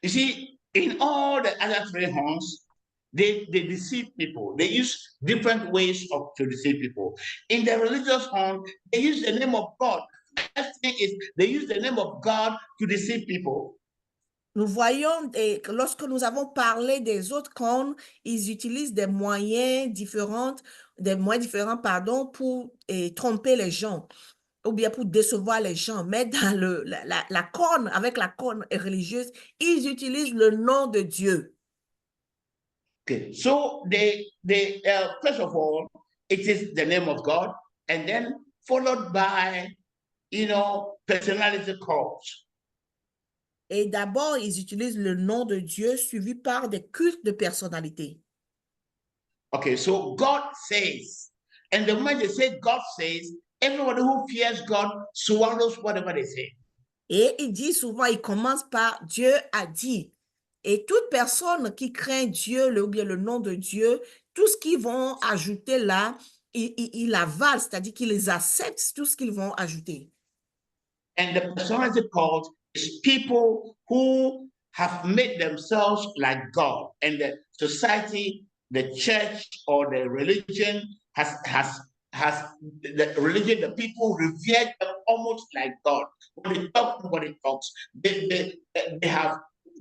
You see, in all the other three homes, they deceive people. They use different ways to deceive people. In the religious home, they use the name of God. The first thing is they use the name of God to deceive people. Nous voyons, lorsque nous avons parlé des autres cornes, ils utilisent des moyens différents, pardon, pour tromper les gens ou bien pour décevoir les gens. Mais dans la corne, avec la corne religieuse, ils utilisent le nom de Dieu. Okay, so they first of all, it is the name of God, and then followed by, personality cults. Et d'abord, ils utilisent le nom de Dieu suivi par des cultes de personnalité. Okay, so God says, and the moment they say God says, everybody who fears God swallows whatever they say. Et il dit souvent, il commence par Dieu a dit. Et toute personne qui craint Dieu, ou bien le nom de Dieu, tout ce qu'ils vont ajouter là, il avale, c'est-à-dire qu'ils acceptent tout ce qu'ils vont ajouter. And the personality cult is people who have made themselves like God, and the society, the church, or the religion has the religion, the people revere them almost like God. When they talk, nobody talks. They have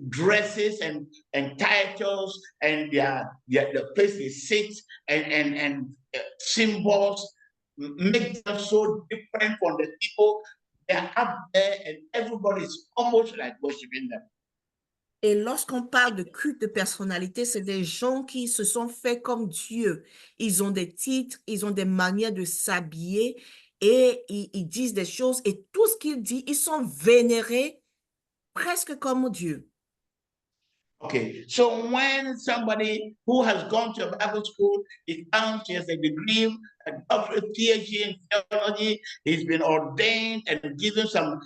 dresses and titles, and the place they sit and symbols make them so different from the people. They're up there and everybody is almost like worshiping them. Et lorsqu'on parle de culte de personnalité, c'est des gens qui se sont faits comme Dieu. Ils ont des titres, ils ont des manières de s'habiller et ils disent des choses et tout ce qu'ils disent, ils sont vénérés presque comme Dieu. Okay, so when somebody who has gone to a Bible school, he comes, he has a degree, a doctorate, PhD in theology, he's been ordained and given some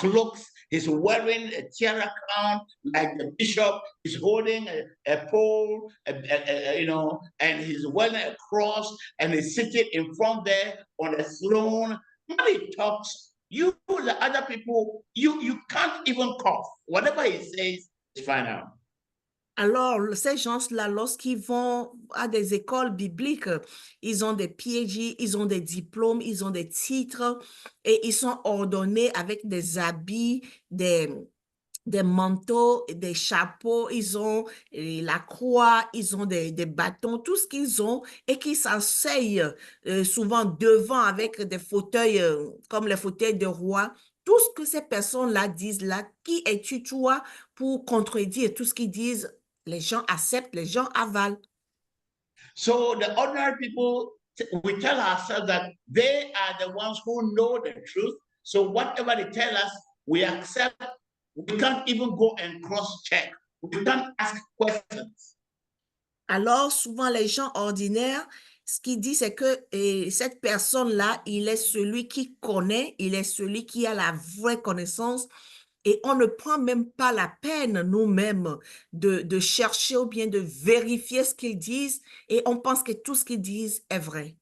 cloaks, he's wearing a tiara crown like the bishop, he's holding a pole, and he's wearing a cross, and he's sitting in front there on a throne. When he talks, you, the other people, you can't even cough. Whatever he says is fine out. Alors, ces gens-là, lorsqu'ils vont à des écoles bibliques, ils ont des PhD, ils ont des diplômes, ils ont des titres et ils sont ordonnés avec des habits, des manteaux, des chapeaux, ils ont la croix, ils ont des bâtons, tout ce qu'ils ont et qui s'asseyent souvent devant avec des fauteuils comme les fauteuils de roi. Tout ce que ces personnes-là disent là, qui es-tu toi pour contredire tout ce qu'ils disent? Les gens acceptent, les gens avalent. So the ordinary people, we tell ourselves that they are the ones who know the truth. So whatever they tell us, we accept. We can't even go and cross-check. We can't ask questions. Alors, souvent, les gens ordinaires, ce qu'ils disent, c'est que cette personne-là, il est celui qui connaît, il est celui qui a la vraie connaissance. Et on ne prend même pas la peine nous-mêmes de chercher ou bien de vérifier ce qu'ils disent et on pense que tout ce qu'ils disent est vrai.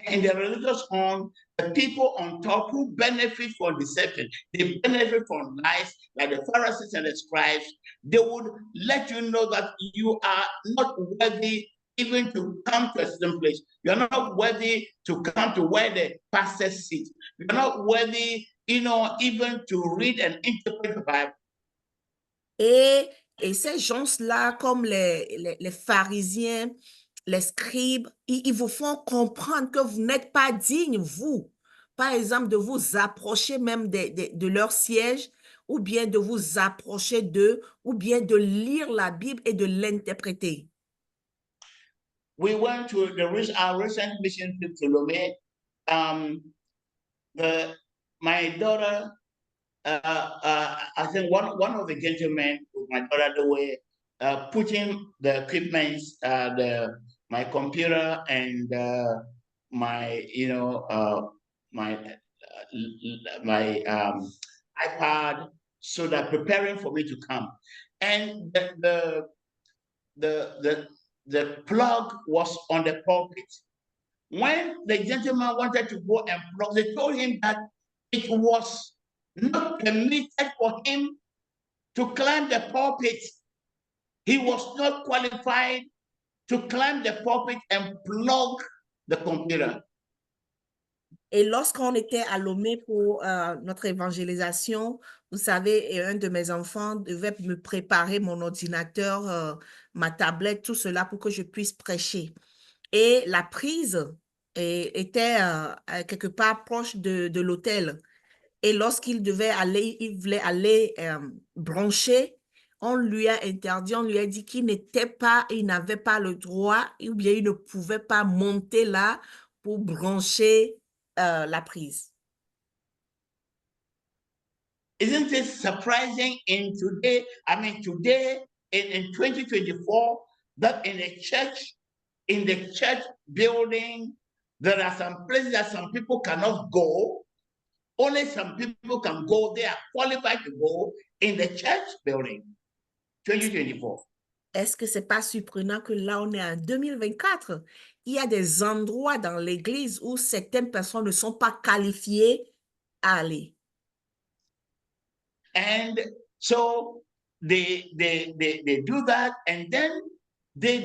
In the religious home, the people on top who benefit from deception, they benefit from lies, like the Pharisees and the scribes, they would let you know that you are not worthy even to come to a certain place. You're not worthy to come to where the pastor sits. You're not worthy, even to read and interpret the Bible. Et ces gens-là, comme les pharisiens, les scribes, ils vous font comprendre que vous n'êtes pas digne, vous, par exemple, de vous approcher même de leur siège, ou bien de vous approcher d'eux, ou bien de lire la Bible et de l'interpréter. We went to our recent mission trip to Lomé. my daughter, I think one of the gentlemen with my daughter, they were putting the equipment, my computer and my, my iPad, so they're preparing for me to come. And the plug was on the pulpit. When the gentleman wanted to go and plug, they told him that it was not permitted for him to climb the pulpit. He was not qualified to climb the pulpit and plug the computer. Et lorsqu'on était à Lomé pour notre évangélisation, vous savez, un de mes enfants devait me préparer mon ordinateur, ma tablette, tout cela pour que je puisse prêcher. Et la prise était quelque part proche de l'autel. Et lorsqu'il devait aller, il voulait aller brancher, on lui a interdit, on lui a dit qu'il n'était pas, il n'avait pas le droit, ou bien il ne pouvait pas monter là pour brancher la prise. Isn't it surprising today in 2024, that in the church building, there are some places that some people cannot go. Only some people can go. They are qualified to go in the church building. 2024. Est-ce que c'est pas surprenant que là, on est en 2024? Il y a des endroits dans l'église où certaines personnes ne sont pas qualifiées à aller. And so they do that, and then they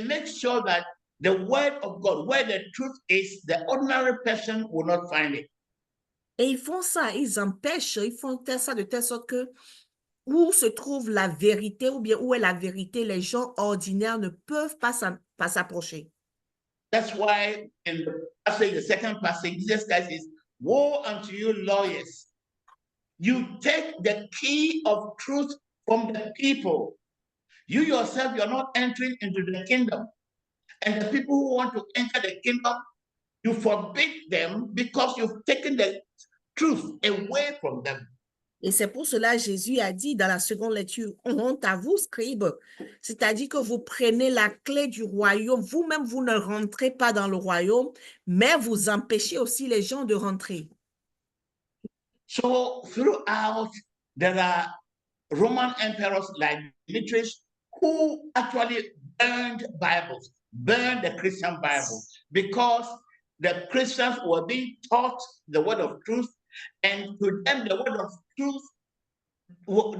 make sure that the word of God, where the truth is, the ordinary person will not find it. Et ils font ça, ils empêchent, ils font ça de telle sorte que où se trouve la vérité, ou bien où est la vérité, les gens ordinaires ne peuvent pas s'approcher. That's why in the second passage, Jesus Christ says, "Woe unto you, lawyers! You take the key of truth from the people. You yourself, you're not entering into the kingdom. And the people who want to enter the kingdom, you forbid them because you've taken the truth away from them." Et c'est pour cela Jésus a dit dans la seconde lecture, honte à vous, scribes, c'est-à-dire que vous prenez la clé du royaume, vous-même vous ne rentrez pas dans le royaume, mais vous empêchez aussi les gens de rentrer. So throughout, there are Roman emperors like Demetrius who actually burned Bibles, burned the Christian Bible, because the Christians were being taught the word of truth, and to them the word of truth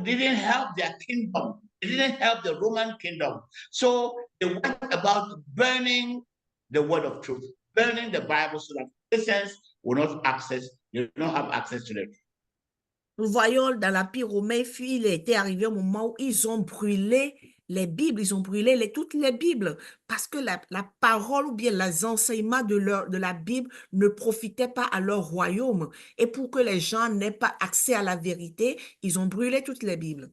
didn't help their kingdom. It didn't help the Roman kingdom. So they went about burning the word of truth, burning the Bible, so that Christians will not have access to them. Nous voyons dans l'Empire romain, il était arrivé au moment où ils ont brûlé les Bibles, ils ont brûlé toutes les Bibles, parce que la parole ou bien les enseignements de la Bible ne profitaient pas à leur royaume. Et pour que les gens n'aient pas accès à la vérité, ils ont brûlé toutes les Bibles.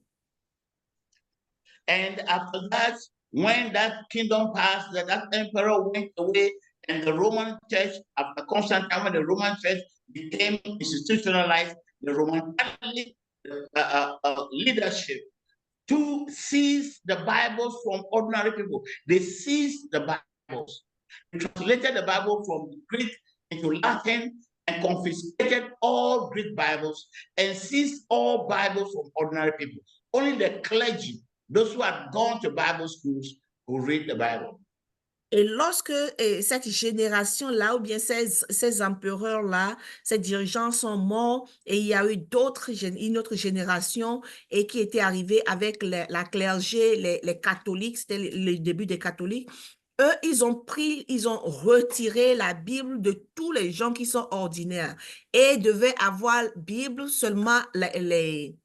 And after that, when that kingdom passed, that emperor went away, and the Roman church, after Constantine, when the Roman church became institutionalized, the Roman Catholic leadership to seize the Bibles from ordinary people. They seized the Bibles. They translated the Bible from Greek into Latin and confiscated all Greek Bibles and seized all Bibles from ordinary people. Only the clergy, those who had gone to Bible schools, who read the Bible. Et lorsque cette génération-là, ou bien ces empereurs-là, ces dirigeants sont morts, et il y a eu une autre génération et qui était arrivée avec la clergé, les catholiques, c'était le début des catholiques. Eux, ils ont retiré la Bible de tous les gens qui sont ordinaires et devaient avoir Bible seulement les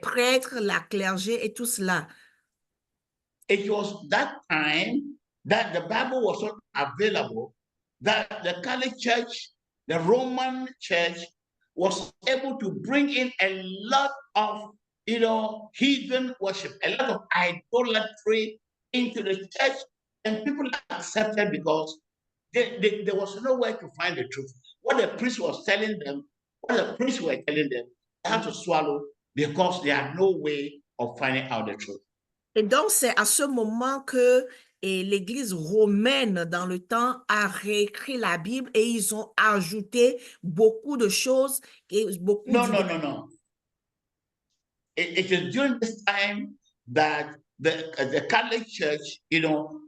prêtres, la clergé et tout cela. It was that time that the Bible was not available, that the Catholic Church, the Roman Church, was able to bring in a lot of, heathen worship, a lot of idolatry into the church, and people accepted because there was nowhere to find the truth. what the priest was telling them, what the priests were telling them, they had to swallow because they had no way of finding out the truth. Et donc, c'est à ce moment que l'Église romaine, dans le temps, a réécrit la Bible et ils ont ajouté beaucoup de choses et beaucoup No. It is during this time that the Catholic Church,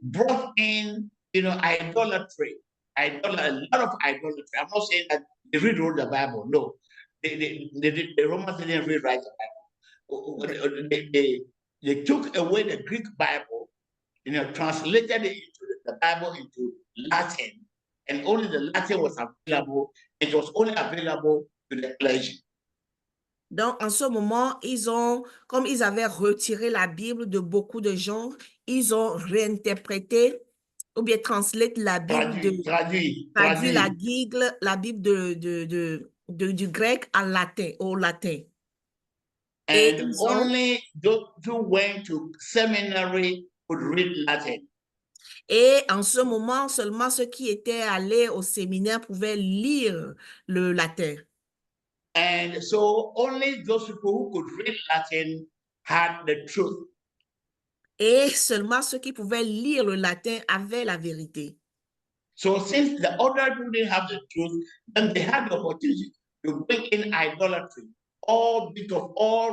brought in, idolatry, a lot of idolatry. I'm not saying that they rewrote the Bible. No, the Romans didn't rewrite the Bible. They took away the Greek Bible, translated it into the Bible into Latin, and only the Latin was available. It was only available to the clergy. Donc, en ce moment, comme ils avaient retiré la Bible de beaucoup de gens, ils ont réinterprété ou bien translate la Bible, traduit la Bible du grec au latin. And only those who went to seminary could read Latin. Et en ce moment, seulement ceux qui étaient allés au séminaire pouvaient lire le latin. And so only those people who could read Latin had the truth. Et seulement ceux qui pouvaient lire le latin avaient la vérité. So since the other people didn't have the truth, then they had the opportunity to bring in idolatry, all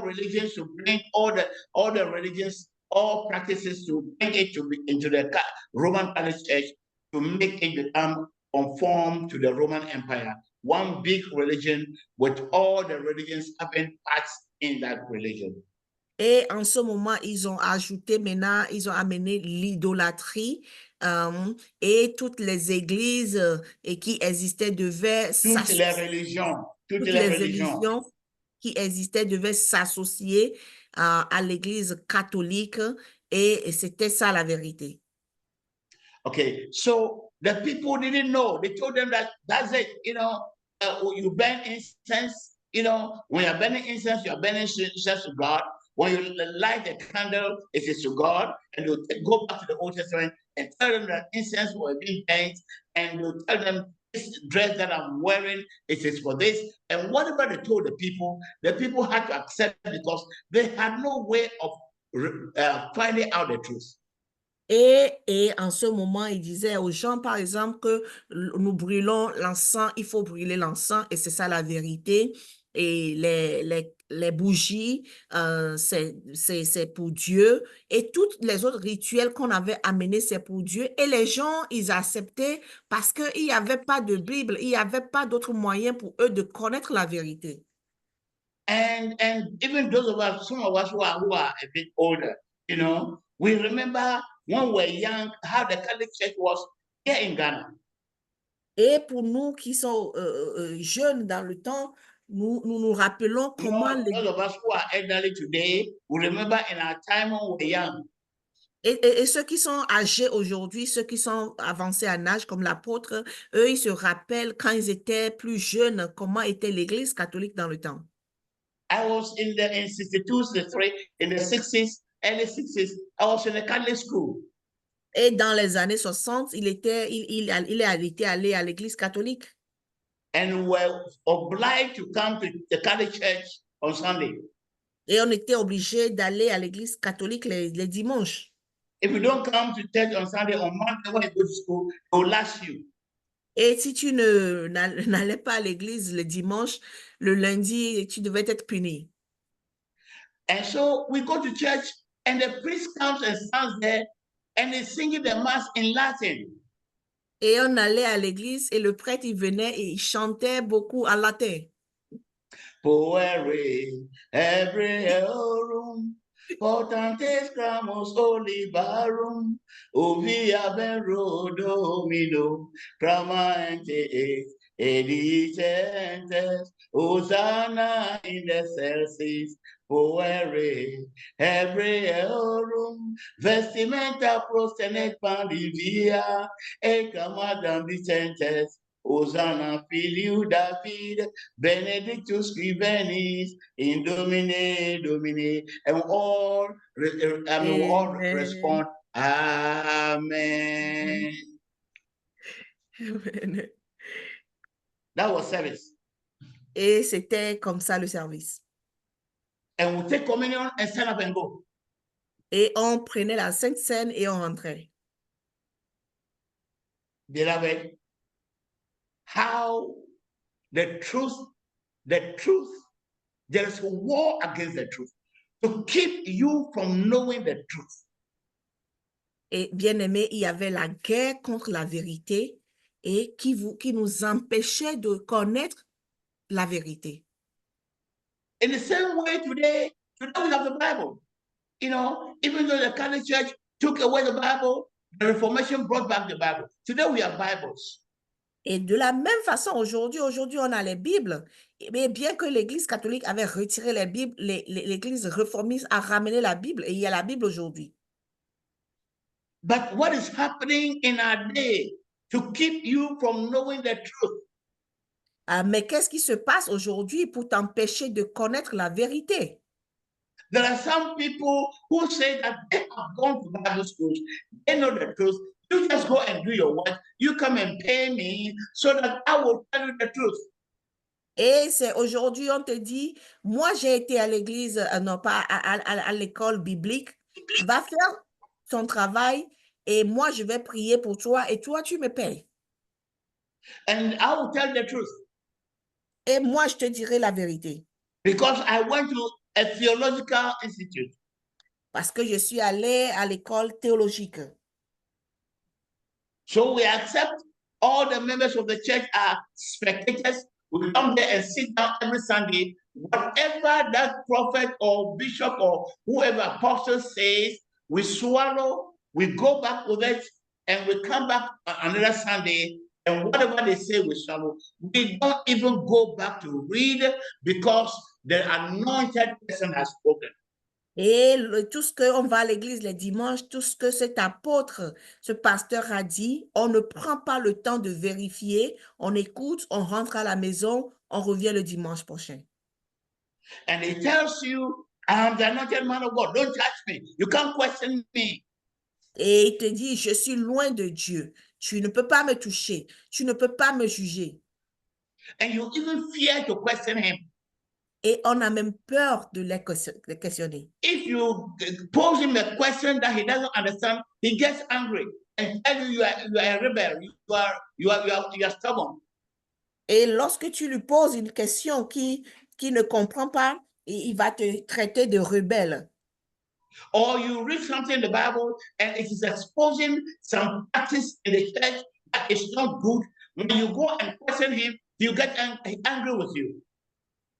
religions, to bring all the religions, all practices, to bring it into the Roman Catholic Church, to make it become conform to the Roman Empire. One big religion with all the religions having parts in that religion. Et en ce moment, ils ont amené l'idolâtrie et toutes les églises qui existaient devaient toutes les religions qui existaient devaient s'associer à l'église catholique et c'était ça la vérité. Okay, so the people didn't know. They told them that's it, you burn incense, when you're burning incense, you're burning incense to God. When you light a candle, it is to God. And you go back to the Old Testament and tell them that incense was being burnt, and you tell them this dress that I'm wearing, it is for this. And whatever they told the people had to accept because they had no way of finding out the truth. Et en ce moment, il disait aux gens, par exemple, que nous brûlons l'encens, il faut brûler l'encens, et c'est ça la vérité. Et les bougies, c'est pour Dieu. Et tous les autres rituels qu'on avait amenés, c'est pour Dieu. Et les gens, ils acceptaient parce qu'il n'y avait pas de Bible, il n'y avait pas d'autre moyen pour eux de connaître la vérité. And even those of us, some of us who are a bit older, we remember when we were young, how the Catholic Church was here in Ghana. Et pour nous qui sont jeunes dans le temps, nous rappelons comment those of us who are elderly today, we remember in our time when we were young. Et ceux qui sont âgés aujourd'hui, ceux qui sont avancés en âge, comme l'apôtre, eux, ils se rappellent quand ils étaient plus jeunes, comment était l'Église catholique dans le temps. I was in 62, 63, in the 60s, early 60s, I was in a Catholic school. Et dans les années 60, il était allé à l'église catholique. And we were obliged to come to the Catholic Church on Sunday. Et on était obligé d'aller à l'église catholique les dimanches. If you don't come to church on Sunday, on Monday when you go to school, they will lash you. Et si tu n'allais pas à l'église le dimanche, le lundi, tu devais être puni. And so we go to church and the priest comes and stands there and is singing the mass in Latin. Et on allait à l'église et le prêtre, il venait et il chantait beaucoup en latin. Poere Hebreorum, Portantes Cramos Olivarum, Ovia Benro Domino, Cramaente Edicentes, Hosanna in excelsis, Poere Hebreorum, Vestimenta prostenet pandivia, e camadam Vicentes, Hosanna filiu David, Benedictus Scribenis, in Domine, and all respond, Amen. Amen. That was service. Et c'était comme ça le service. And we take communion and stand up and go. Et on prenait la Sainte Seine et on rentrait. Beloved, how the truth, there is a war against the truth to keep you from knowing the truth. Et bien aimé, il y avait la guerre contre la vérité et qui nous empêchait de connaître la vérité. In the same way today we have the Bible. You know, even though the Catholic Church took away the Bible, the Reformation brought back the Bible. Today we have Bibles. Et de la même façon, aujourd'hui, on a les Bibles. Mais bien que l'Église catholique avait retiré les Bibles, l'Église réformiste a ramené la Bible et il y a la Bible aujourd'hui. But what is happening in our day to keep you from knowing the truth? Mais qu'est-ce qui se passe aujourd'hui pour t'empêcher de connaître la vérité? There are some people who say that they have gone to Bible schools, they know the truth. You just go and do your work. You come and pay me so that I will tell you the truth. Et c'est aujourd'hui, on te dit, moi j'ai été à l'église, non pas à l'école biblique, va faire ton travail et moi je vais prier pour toi et toi tu me payes. And I will tell the truth. Et moi je te dirai la vérité. Because I went to a theological institute. Parce que je suis allée à l'école théologique. So we accept all the members of the church are spectators. We come there and sit down every Sunday. Whatever that prophet or bishop or whoever apostle says, we swallow, we go back with it, and we come back another Sunday, and whatever they say, we swallow. We don't even go back to read because the anointed person has spoken. Et tout ce qu'on va à l'église les dimanches, tout ce que cet apôtre, ce pasteur a dit, on ne prend pas le temps de vérifier, on écoute, on rentre à la maison, on revient le dimanche prochain. And he tells you, I am the anointed man of God. Don't touch me. You can't question me. Et il te dit, je suis loin de Dieu. Tu ne peux pas me toucher. Tu ne peux pas me juger. And you even fear to question him. Et on a même peur de les questionner. If you pose him a question that he doesn't understand, he gets angry and tell you you are a rebel. You are stubborn. Et lorsque tu lui poses une question qui ne comprend pas, il va te traiter de rebelle. Or you read something in the Bible and it is exposing some practice in the church that is not good. When you go and question him, he'll get angry with you.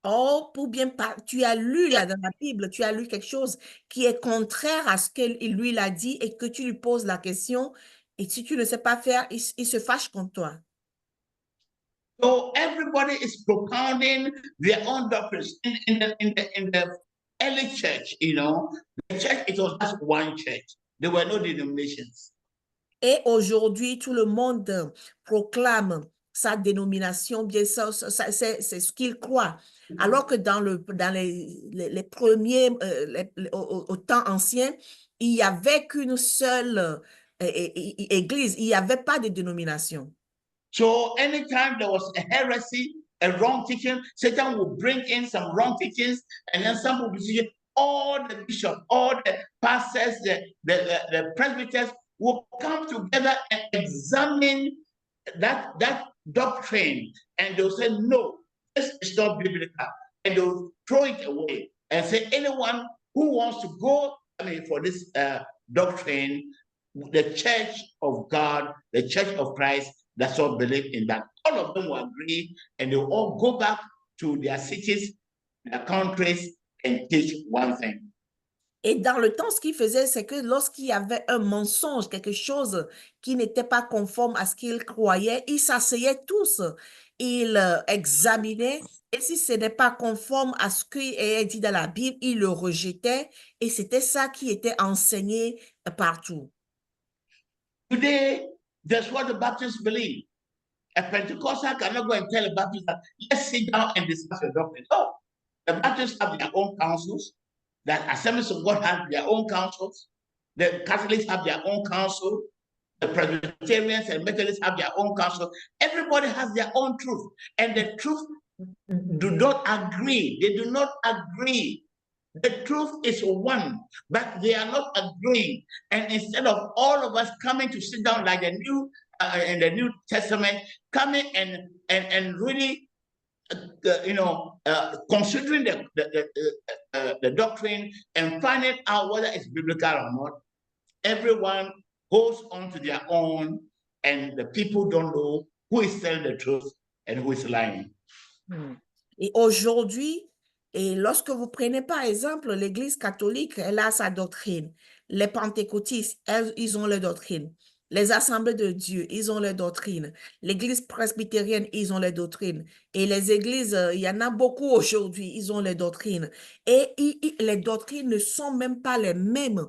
Oh, pour bien tu as lu là dans la Bible, tu as lu quelque chose qui est contraire à ce qu'il lui l'a dit et que tu lui poses la question et si tu ne sais pas faire, il se fâche contre toi. So everybody is propounding their own doctrines in the early church. You know, the church, it was just one church. There were no denominations. Et aujourd'hui, tout le monde proclame sa dénomination, bien ça c'est ce qu'il croit. Alors que dans les premiers, au temps ancien, il n'y avait qu'une seule église, il n'y avait pas de dénomination. So anytime there was a heresy, a wrong teaching, Satan will bring in some wrong teachings, and then some will be all the bishops, all the pastors, the presbyters will come together and examine that doctrine, and they'll say, no, this is not biblical, and they'll throw it away and say, anyone who wants to go, for this doctrine, the Church of God, the Church of Christ, that's all believe in that. All of them will agree, and they will all go back to their cities, their countries, and teach one thing. Et dans le temps, ce qu'il faisait, c'est que lorsqu'il y avait un mensonge, quelque chose qui n'était pas conforme à ce qu'ils croyaient, ils s'asseyaient tous, ils examinaient, et si ce n'est pas conforme à ce qui est dit dans la Bible, ils le rejetaient, et c'était ça qui était enseigné partout. Today, that's what the Baptists believe. A Pentecostal cannot go and tell a Baptist that let's sit down and discuss the doctrine. No, the Baptists have their own councils. The Assemblies of God have their own councils. The Catholics have their own council. The Presbyterians and Methodists have their own council. Everybody has their own truth, and the truth do not agree. They do not agree. The truth is one, but they are not agreeing. And instead of all of us coming to sit down like in the New Testament, coming and really, considering the doctrine and finding out whether it's biblical or not, everyone holds on to their own, and the people don't know who is telling the truth and who is lying. Et aujourd'hui, et lorsque vous prenez par exemple l'Église catholique, elle a sa doctrine. Les pentecôtistes, ils ont leur doctrine. Les assemblées de Dieu, ils ont leur doctrine. L'Église presbytérienne, ils ont leur doctrine. Et les églises, il y en a beaucoup aujourd'hui, ils ont leur doctrine. Et les doctrines ne sont même pas les mêmes.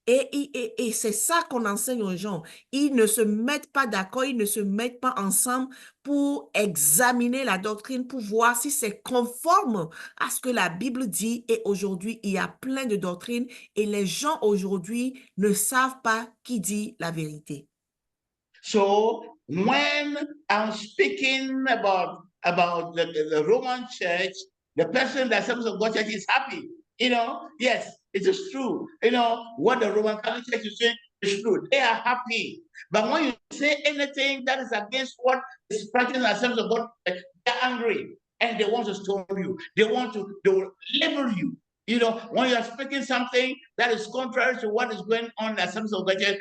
Et c'est ça qu'on enseigne aux gens. Ils ne se mettent pas d'accord, ils ne se mettent pas ensemble pour examiner la doctrine, pour voir si c'est conforme à ce que la Bible dit. Et aujourd'hui, il y a plein de doctrines et les gens aujourd'hui ne savent pas qui dit la vérité. So when I'm speaking about the Roman Church, the person that serves of God Church is happy. Yes, it is true. What the Roman Catholic Church is saying is true. They are happy. But when you say anything that is against what is practicing the Assemblies of God, they're angry and they want to stone you. They will label you. When you are speaking something that is contrary to what is going on in the Assemblies of God, the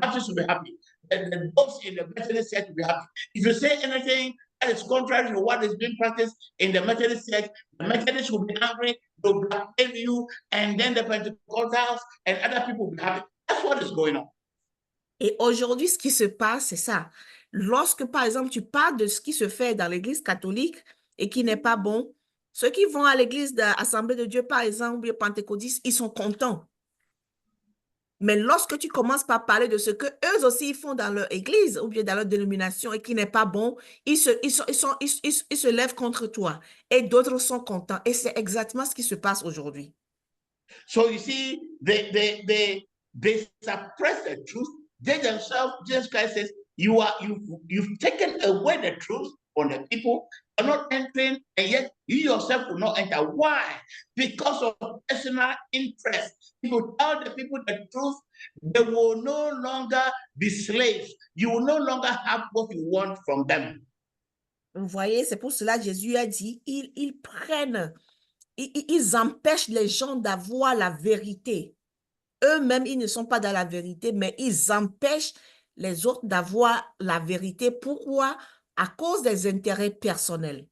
Baptists will be happy. And those in the Methodist Church will be happy. If you say anything that is contrary to what is being practiced in the Methodist Church, the Methodists will be angry, they'll blackmail you, and then the Pentecostals and other people will be happy. That's what is going on. Et aujourd'hui, ce qui se passe, c'est ça. Lorsque, par exemple, tu parles de ce qui se fait dans l'Église catholique et qui n'est pas bon, ceux qui vont à l'Église d'Assemblée de Dieu, par exemple, les pentecôtistes, ils sont contents. Mais lorsque tu commences par parler de ce que eux aussi font dans leur église ou bien dans leur dénomination et qui n'est pas bon, ils se lèvent contre toi et d'autres sont contents. Et c'est exactement ce qui se passe aujourd'hui. So you see, they suppress the truth. They themselves, Jesus Christ says, you've taken away the truth from the people. You're not entering, and yet you yourself will not enter. Why? Because of personal interest. If you tell the people the truth, they will no longer be slaves. You will no longer have what you want from them. Vous voyez, c'est pour cela que Jésus a dit, ils empêchent les gens d'avoir la vérité. Eux-mêmes, ils ne sont pas dans la vérité, mais ils empêchent les autres d'avoir la vérité. Pourquoi? À cause des intérêts personnels.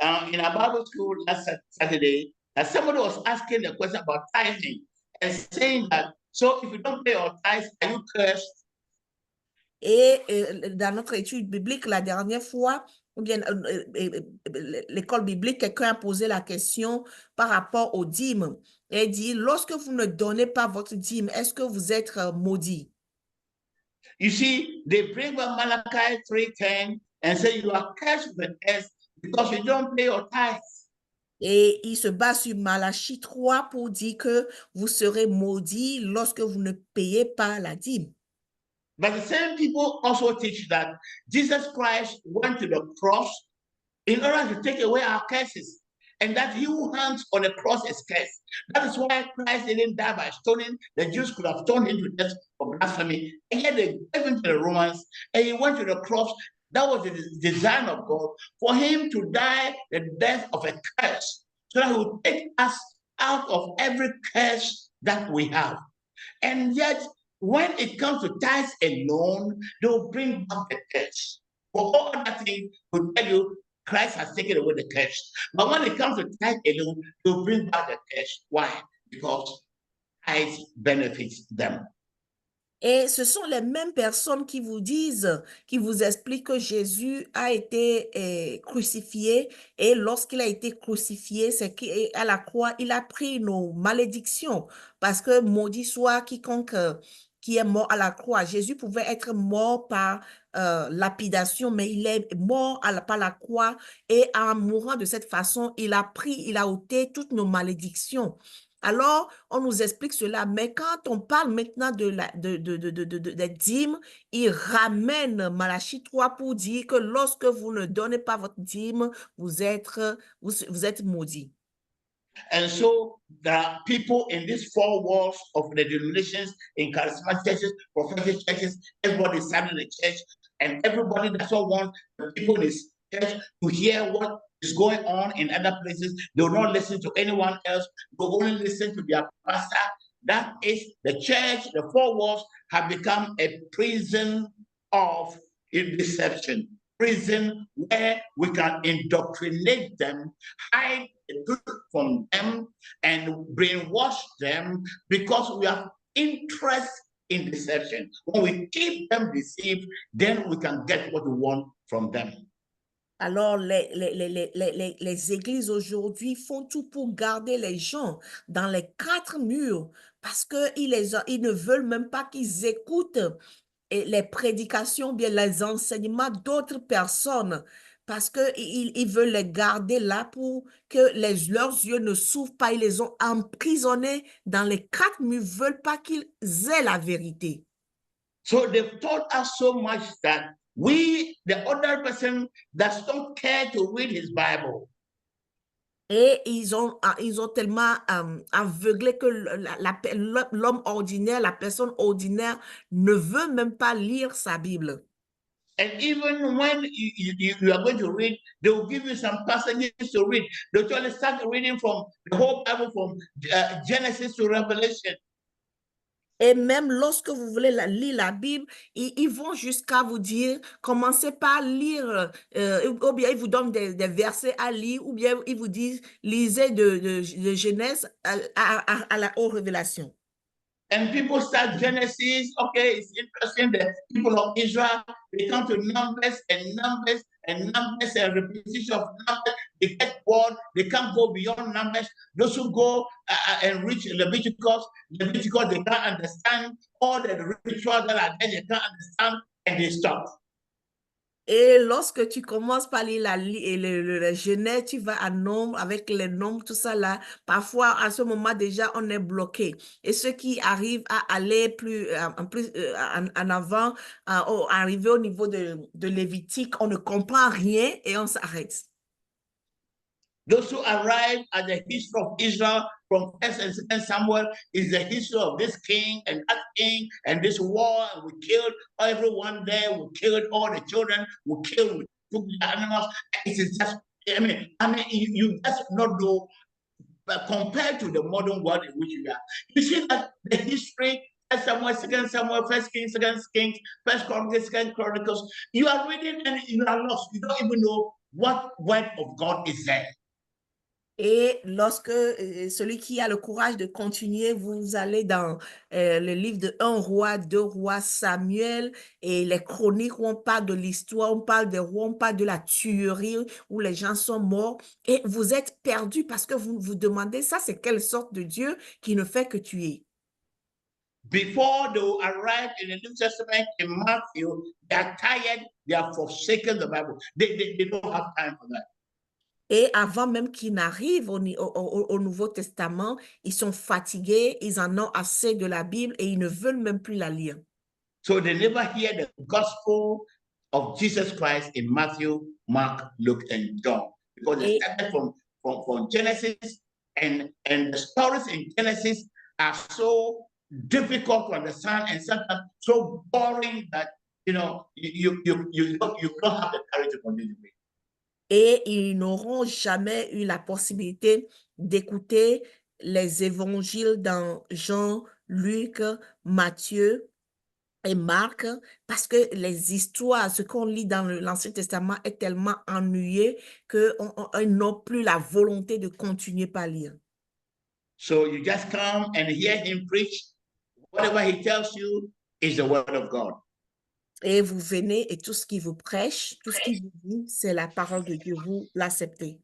In our Bible school last Saturday, somebody was asking a question about tithing and saying that, so if you don't pay your tithes, are you cursed? Et dans notre étude biblique, la dernière fois, ou bien l'école biblique, quelqu'un a posé la question par rapport aux dîmes. Et dit, lorsque vous ne donnez pas votre dîme, est-ce que vous êtes maudit? You see, they bring up Malachi 3:10 and say you are cursed with the curse because you don't pay your tithes. Et il se base sur Malachie 3 pour dire que vous serez maudit lorsque vous ne payez pas la dîme. But the same people also teach that Jesus Christ went to the cross in order to take away our curses, and that he who hangs on the cross is cursed. That is why Christ didn't die by stoning. The Jews could have stoned him to death for blasphemy, and yet they gave him to the Romans, and he went to the cross. That was the design of God, for him to die the death of a curse, so that he would take us out of every curse that we have. And yet, when it comes to tithes alone, they will bring back the curse. For all other things, will tell you Christ has taken away the curse. But when it comes to tithe alone, they will bring back the curse. Why? Because tithe benefits them. Et ce sont les mêmes personnes qui vous disent, qui vous expliquent que Jésus a été crucifié et lorsqu'il a été crucifié, c'est qu'à la croix, il a pris nos malédictions parce que maudit soit quiconque qui est mort à la croix. Jésus pouvait être mort par lapidation, mais il est mort par la croix et en mourant de cette façon, il a ôté toutes nos malédictions. Alors, on nous explique cela. Mais quand on parle maintenant des dîmes, il ramène Malachie 3 pour dire que lorsque vous ne donnez pas votre dîme, vous êtes maudits. And so there are people in these four walls of the denominations, in charismatic churches, prophetic churches, everybody is in the church, and everybody does not want the people in this church to hear what is going on in other places. They will not listen to anyone else. They will only listen to their pastor. That is the church. The four walls have become a prison of deception. Prison where we can indoctrinate them, hide the truth from them, and brainwash them because we have interest in deception. When we keep them deceived, then we can get what we want from them. Alors, les églises aujourd'hui font tout pour garder les gens dans les quatre murs parce qu'ils ne veulent même pas qu'ils écoutent les prédications, bien les enseignements d'autres personnes, parce qu'ils veulent les garder là pour que leurs yeux ne s'ouvrent pas. Ils les ont emprisonnés dans les quatre murs, ne veulent pas qu'ils aient la vérité. So they've taught us so much that the other person does not care to read his Bible. Et ils ont tellement aveuglé que l'homme ordinaire, la personne ordinaire ne veut même pas lire sa Bible. And even when you are going to read, they will give you some passages to read. They'll tell you start reading from the whole Bible, from Genesis to Revelation. Et même lorsque vous voulez lire la Bible, ils vont jusqu'à vous dire, commencez par lire, ou bien ils vous donnent des versets à lire, ou bien ils vous disent, lisez de Genèse à la haute révélation. And people start Genesis, okay, it's interesting, the people of Israel, they come to Numbers and Numbers and Numbers and repetition of Numbers, they get bored, they can't go beyond Numbers. Those who go and reach Leviticus, they can't understand all the rituals that are there, they can't understand, and they stop. Et lorsque tu commences par lire le Genèse, tu vas à nombre, avec les nombres, tout ça là, parfois à ce moment déjà on est bloqué. Et ceux qui arrivent à aller plus en avant, arriver au niveau de Lévitique, on ne comprend rien et on s'arrête. Those who arrive at the history of Israel from 1st and 2nd Samuel is the history of this king and this war, and we killed everyone there, we killed all the children, we took the animals. It is just, I mean, you just not know, but compared to the modern world in which we are, you see that the history, 1st Samuel, 2nd Samuel, 1st Kings, 2nd Kings, 1st Chronicles, 2nd Chronicles, you are reading and you are lost. You don't even know what word of God is there. Et lorsque celui qui a le courage de continuer, vous allez dans le livre de 1 roi, 2 rois, Samuel et les chroniques où on parle de l'histoire, on parle des rois, on parle de la tuerie où les gens sont morts et vous êtes perdus parce que vous vous demandez, ça c'est quelle sorte de Dieu qui ne fait que tuer? Before they will arrive in the New Testament in Matthew, they are tired, they have forsaken the Bible. They don't have time for that. Et avant même qu'ils n'arrivent au Nouveau Testament, ils sont fatigués, ils en ont assez de la Bible et ils ne veulent même plus la lire. So they never hear the gospel of Jesus Christ in Matthew, Mark, Luke, and John. Because they started from Genesis, and the stories in Genesis are so difficult to understand and sometimes so boring that you don't have the courage to continue. Et ils n'auront jamais eu la possibilité d'écouter les évangiles dans Jean, Luc, Matthieu et Marc, parce que les histoires, ce qu'on lit dans l'Ancien Testament est tellement ennuyé qu'ils n'ont plus la volonté de continuer par lire. So you just come and hear him preach. Whatever he tells you is the word of God. Et vous venez et tout ce qu'il vous prêche, tout ce qu'il vous dit, c'est la parole de Dieu, vous l'acceptez.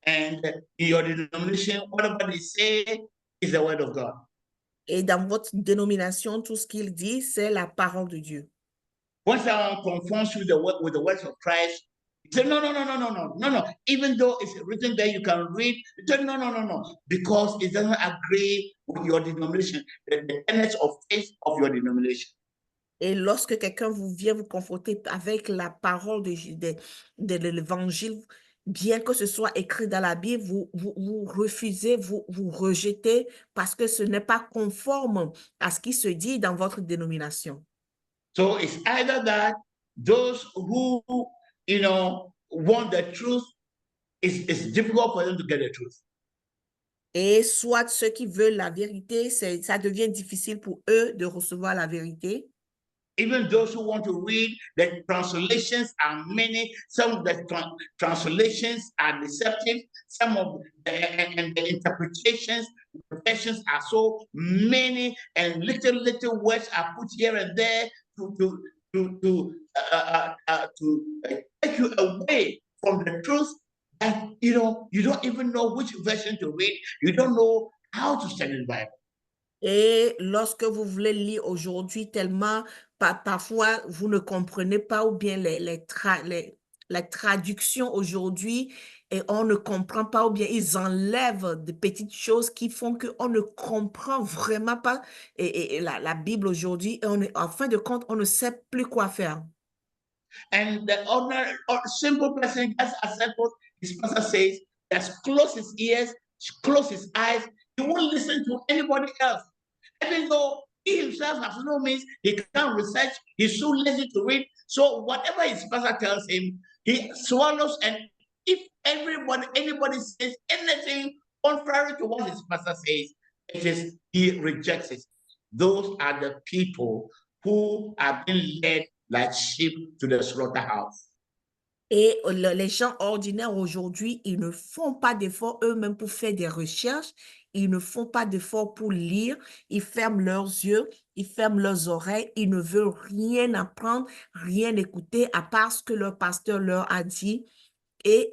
And in your denomination, whatever they say is the word of God. Et dans votre dénomination, tout ce qu'il dit, c'est la parole de Dieu. When someone conforms with the words of Christ, He said, no. Even though it's written there, you can read. He said, no. Because it doesn't agree with your denomination, the tenets of faith of your denomination. Et lorsque quelqu'un vous vient vous confronter avec la parole de l'évangile, bien que ce soit écrit dans la Bible, vous refusez, vous rejetez parce que ce n'est pas conforme à ce qui se dit dans votre dénomination. So it's either that those who, want the truth, it's difficult for them to get the truth. Et soit ceux qui veulent la vérité, ça devient difficile pour eux de recevoir la vérité. Even those who want to read, the translations are many. Some of the translations are deceptive. Some of and the interpretations, the versions are so many, and little words are put here and there to take you away from the truth. And you don't even know which version to read. You don't know how to study the Bible. Et lorsque vous voulez lire aujourd'hui, tellement parfois vous ne comprenez pas ou bien les traductions aujourd'hui, et on ne comprend pas ou bien ils enlèvent de petites choses qui font qu'on ne comprend vraiment pas et la Bible aujourd'hui. Et en fin de compte, on ne sait plus quoi faire. And the ordinary or simple person, just as simple, his pastor says, just close his ears, close his eyes. He won't listen to anybody else. Even though he himself has no means, he can't research, he's so lazy to read. So whatever his pastor tells him, he swallows. And if anybody says anything contrary to what his pastor says, he rejects it. Those are the people who are being led like sheep to the slaughterhouse. Et les gens ordinaires aujourd'hui, ils ne font pas d'efforts eux-mêmes pour faire des recherches. Ils ne font pas d'efforts pour lire. Ils ferment leurs yeux, ils ferment leurs oreilles. Ils ne veulent rien apprendre, rien écouter à part ce que leur pasteur leur a dit. Et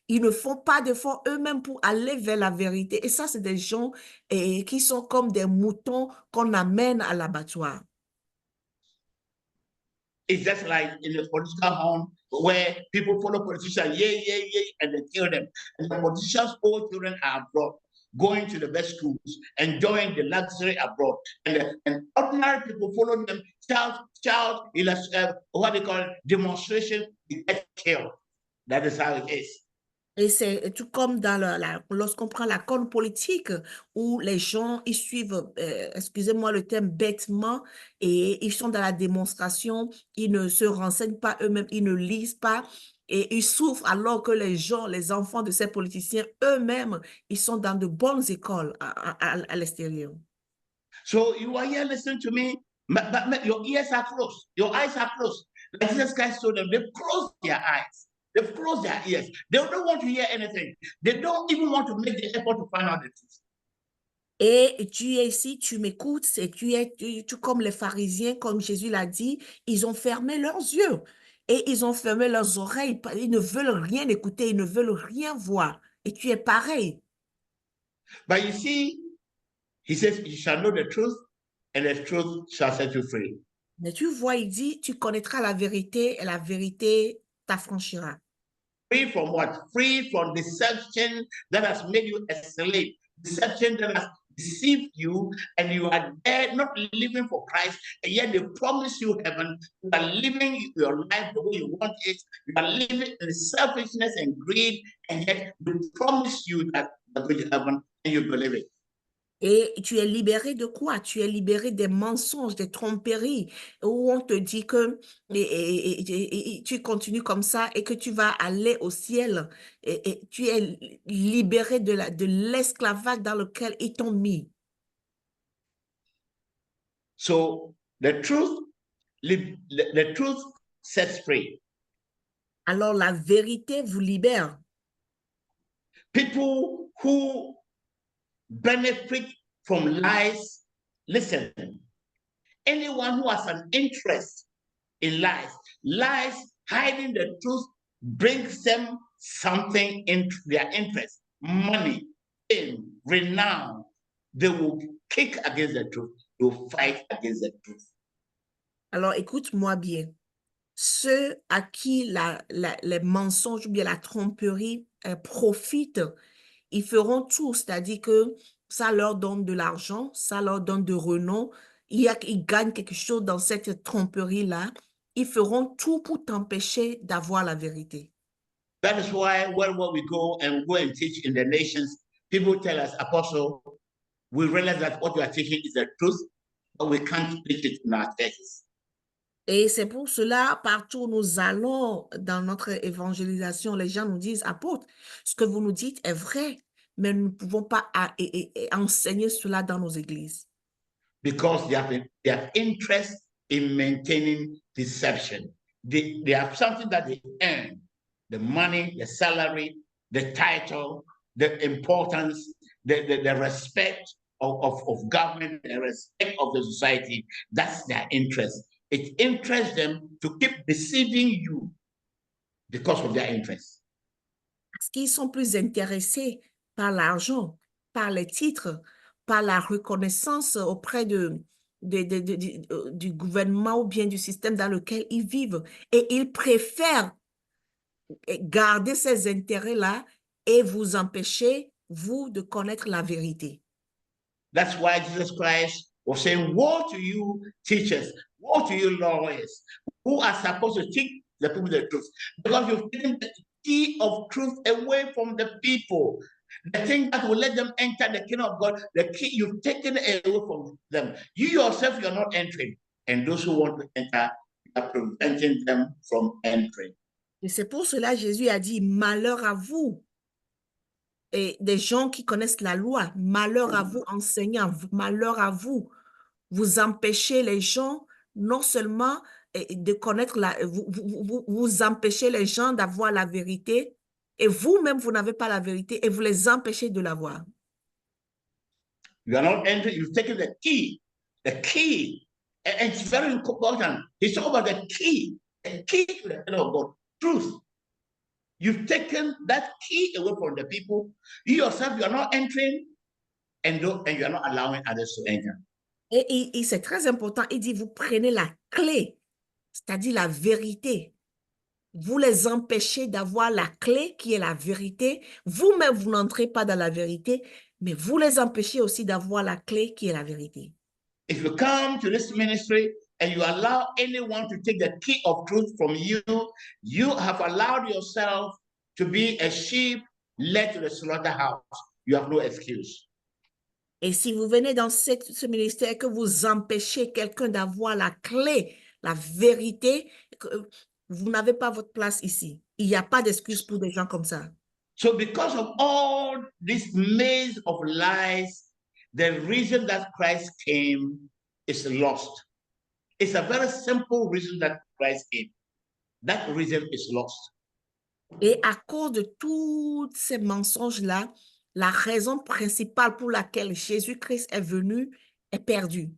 ils ne font pas d'efforts eux-mêmes pour aller vers la vérité. Et ça, c'est des gens qui sont comme des moutons qu'on amène à l'abattoir. It's just like in the political home where people follow politicians, and they kill them. And the politicians' old children are abroad, going to the best schools, enjoying the luxury abroad. And ordinary people follow them, child, what they call demonstration, they get killed. That is how it is. Et c'est tout comme lorsqu'on prend la conne politique où les gens, ils suivent, excusez-moi le terme, bêtement et ils sont dans la démonstration, ils ne se renseignent pas eux-mêmes, ils ne lisent pas et ils souffrent alors que les gens, les enfants de ces politiciens eux-mêmes, ils sont dans de bonnes écoles à l'extérieur. So you are here listening to me, but your ears are closed, your eyes are closed. Like Jesus Christ told them, they've closed their eyes. They've closed their ears. They don't want to hear anything. They don't even want to make the effort to find out the truth. Et tu es ici, tu m'écoutes, et tu comme les pharisiens, comme Jésus l'a dit, ils ont fermé leurs yeux et ils ont fermé leurs oreilles. Ils ne veulent rien écouter, ils ne veulent rien voir. Et tu es pareil. But you see, he says, you shall know the truth, and the truth shall set you free. Mais tu vois, il dit, tu connaîtras la vérité et la vérité t'affranchira. Free from what? Free from deception that has made you a slave. Deception that has deceived you, and you are there not living for Christ, and yet they promise you heaven. You are living your life the way you want it. You are living in selfishness and greed, and yet they promise you that you are going to heaven, and you believe it. Et tu es libéré de quoi? Tu es libéré des mensonges, des tromperies, où on te dit que tu continues comme ça et que tu vas aller au ciel. Et tu es libéré de l'esclavage dans lequel ils t'ont mis. So the truth sets free. Alors la vérité vous libère. People who benefit from lies, listen, anyone who has an interest in lies, hiding the truth brings them something into their interest, money, fame, renown. They will kick against the truth. They will fight against the truth. Alors écoute-moi bien. ceux à qui les mensonges ou bien la tromperie profitent, ils feront tout, c'est-à-dire que ça leur donne de l'argent, ça leur donne de renom, ils gagnent quelque chose dans cette tromperie-là, ils feront tout pour t'empêcher d'avoir la vérité. That is why wherever we go and teach in the nations, people tell us, Apostle, we realize that what you are teaching is the truth, but we can't preach it in our churches. Et c'est pour cela, partout où nous allons dans notre évangélisation, les gens nous disent, apôtre, ce que vous nous dites est vrai, mais nous ne pouvons pas enseigner cela dans nos églises. Because they have interest in maintaining deception. They have something that they earn, the money, the salary, the title, the importance, the respect of government, the respect of the society. That's their interest. It interests them to keep deceiving you because of their interest. Parce qu'ils sont plus intéressés par l'argent, par les titres, par la reconnaissance auprès du gouvernement ou bien du système dans lequel ils vivent. Et ils préfèrent garder ces intérêts-là et vous empêcher, vous, de connaître la vérité. That's why Jesus Christ was saying, woe to you, teachers, woe to you, lawyers, who are supposed to teach the people the truth, because you've taken the key of truth away from the people. The thing that will let them enter the kingdom of God, the key, you've taken it away from them. You yourself, you're not entering. And those who want to enter, you are preventing them from entering. Et c'est pour cela Jésus a dit, malheur à vous, et des gens qui connaissent la loi, malheur à vous, enseignants, malheur à vous, vous empêchez les gens non seulement de connaître vous empêchez les gens d'avoir la vérité, et vous-même, vous n'avez pas la vérité, et vous les empêchez de l'avoir. You are not entering, you've taken the key, and it's very important. It's all about the key to the kingdom of God, truth. You've taken that key away from the people. You yourself, you are not entering, and you are not allowing others to enter. Et c'est très important, il dit, vous prenez la clé, c'est-à-dire la vérité. Vous les empêchez d'avoir la clé qui est la vérité. Vous-même, vous n'entrez pas dans la vérité, mais vous les empêchez aussi d'avoir la clé qui est la vérité. If you come to this ministry and you allow anyone to take the key of truth from you, you have allowed yourself to be a sheep led to the slaughterhouse. You have no excuse. Et si vous venez dans ce ministère et que vous empêchez quelqu'un d'avoir la clé, la vérité, vous n'avez pas votre place ici. Il n'y a pas d'excuse pour des gens comme ça. So because of all this maze of lies, the reason that Christ came is lost. It's a very simple reason that Christ came. That reason is lost. Et à cause de tous ces mensonges-là, la raison principale pour laquelle Jésus-Christ est venu est perdue.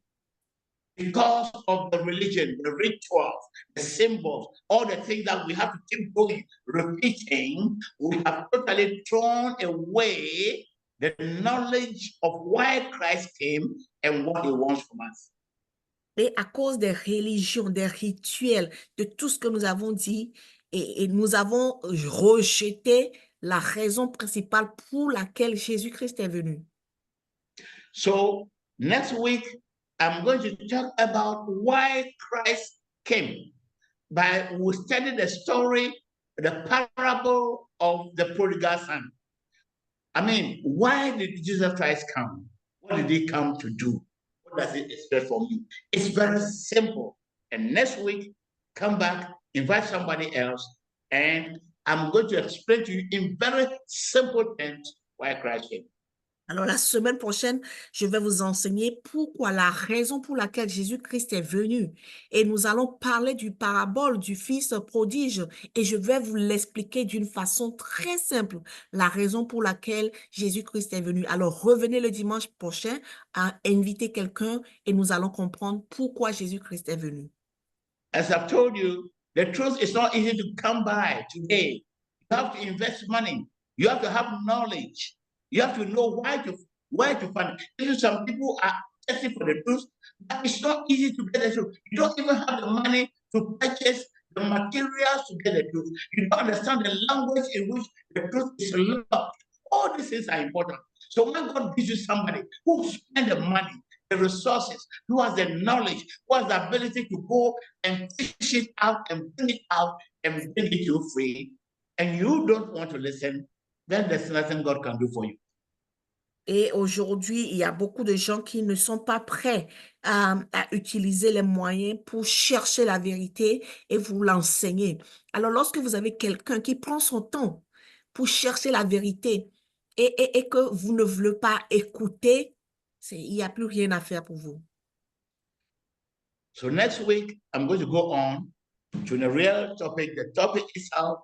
Because of the religion, the rituals, the symbols, all the things that we have to keep going, repeating, we have totally thrown away the knowledge of why Christ came and what he wants from us. Et à cause des religions, des rituels, de tout ce que nous avons dit, et nous avons rejeté la raison principale pour laquelle Jésus-Christ est venu. So next week, I'm going to talk about why Christ came. We'll study the story, the parable of the prodigal son. I mean, why did Jesus Christ come? What did he come to do? What does he expect from you? It's very simple. And next week, come back, invite somebody else, and I'm going to explain to you in very simple terms why Christ came. Alors, la semaine prochaine, je vais vous enseigner pourquoi, la raison pour laquelle Jésus-Christ est venu. Et nous allons parler du parabole du fils prodige. Et je vais vous l'expliquer d'une façon très simple, la raison pour laquelle Jésus-Christ est venu. Alors, revenez le dimanche prochain à inviter quelqu'un et nous allons comprendre pourquoi Jésus-Christ est venu. As I've told you, the truth is not easy to come by today. You have to invest money. You have to have knowledge. You have to know where to find it. Even some people are testing for the truth, but it's not easy to get the truth. You don't even have the money to purchase the materials to get the truth. You don't understand the language in which the truth is loved. All these things are important. So when God gives you somebody who spends the money, the resources, who has the knowledge, who has the ability to go and fish it out and bring it out and bring it to you free, and you don't want to listen, then there's nothing God can do for you. Et aujourd'hui, il y a beaucoup de gens qui ne sont pas prêts à utiliser les moyens pour chercher la vérité et vous l'enseigner. Alors, lorsque vous avez quelqu'un qui prend son temps pour chercher la vérité et que vous ne voulez pas écouter, il n'y a plus rien à faire pour vous. So next week, I'm going to go on to the real topic. The topic is out.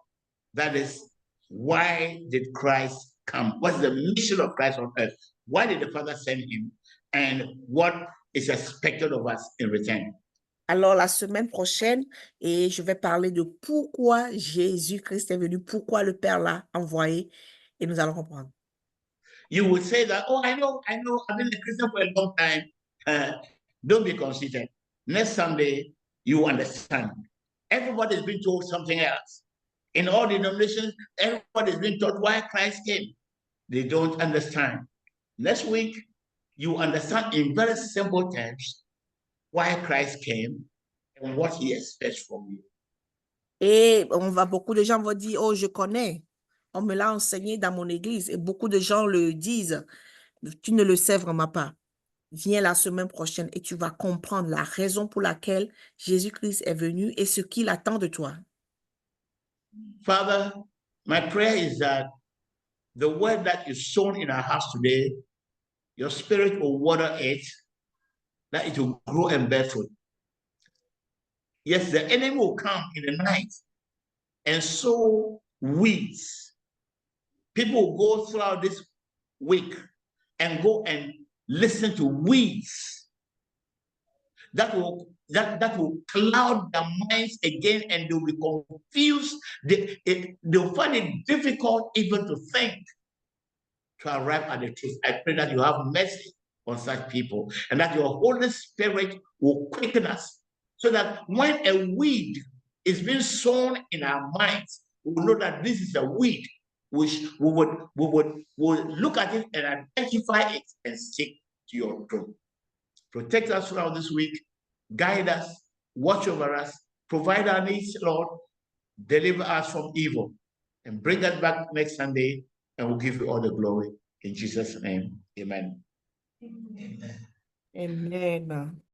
That is, why did Christ come? What's the mission of Christ on earth? Why did the Father send him? And what is expected of us in return? Alors, la semaine prochaine, et je vais parler de pourquoi Jésus-Christ est venu, pourquoi le Père l'a envoyé, et nous allons comprendre. You would say that, oh, I know, I've been a Christian for a long time. Don't be conceited. Next Sunday, you understand. Everybody's been told something else. In all denominations, everybody's been taught why Christ came. They don't understand. Next week, you understand in very simple terms why Christ came and what he expects from you. Et beaucoup de gens vont dire, oh, je connais. On me l'a enseigné dans mon église. Et beaucoup de gens le disent. Tu ne le sais vraiment pas. Viens la semaine prochaine et tu vas comprendre la raison pour laquelle Jésus-Christ est venu et ce qu'il attend de toi. Father, my prayer is that the word that is sown in our hearts today, your spirit will water it, that it will grow and bear fruit. Yes, the enemy will come in the night and sow weeds. People will go throughout this week and go and listen to weeds that will cloud their minds again, and they'll be confused. They'll find it difficult even to think, to arrive at the truth. I pray that you have mercy on such people and that your Holy Spirit will quicken us so that when a weed is being sown in our minds, we will know that this is a weed, which we would look at it and identify it and stick to your truth. Protect us throughout this week, guide us, watch over us, provide our needs, Lord, deliver us from evil, and bring us back next Sunday, and we'll give you all the glory. In Jesus' name, amen. Amen.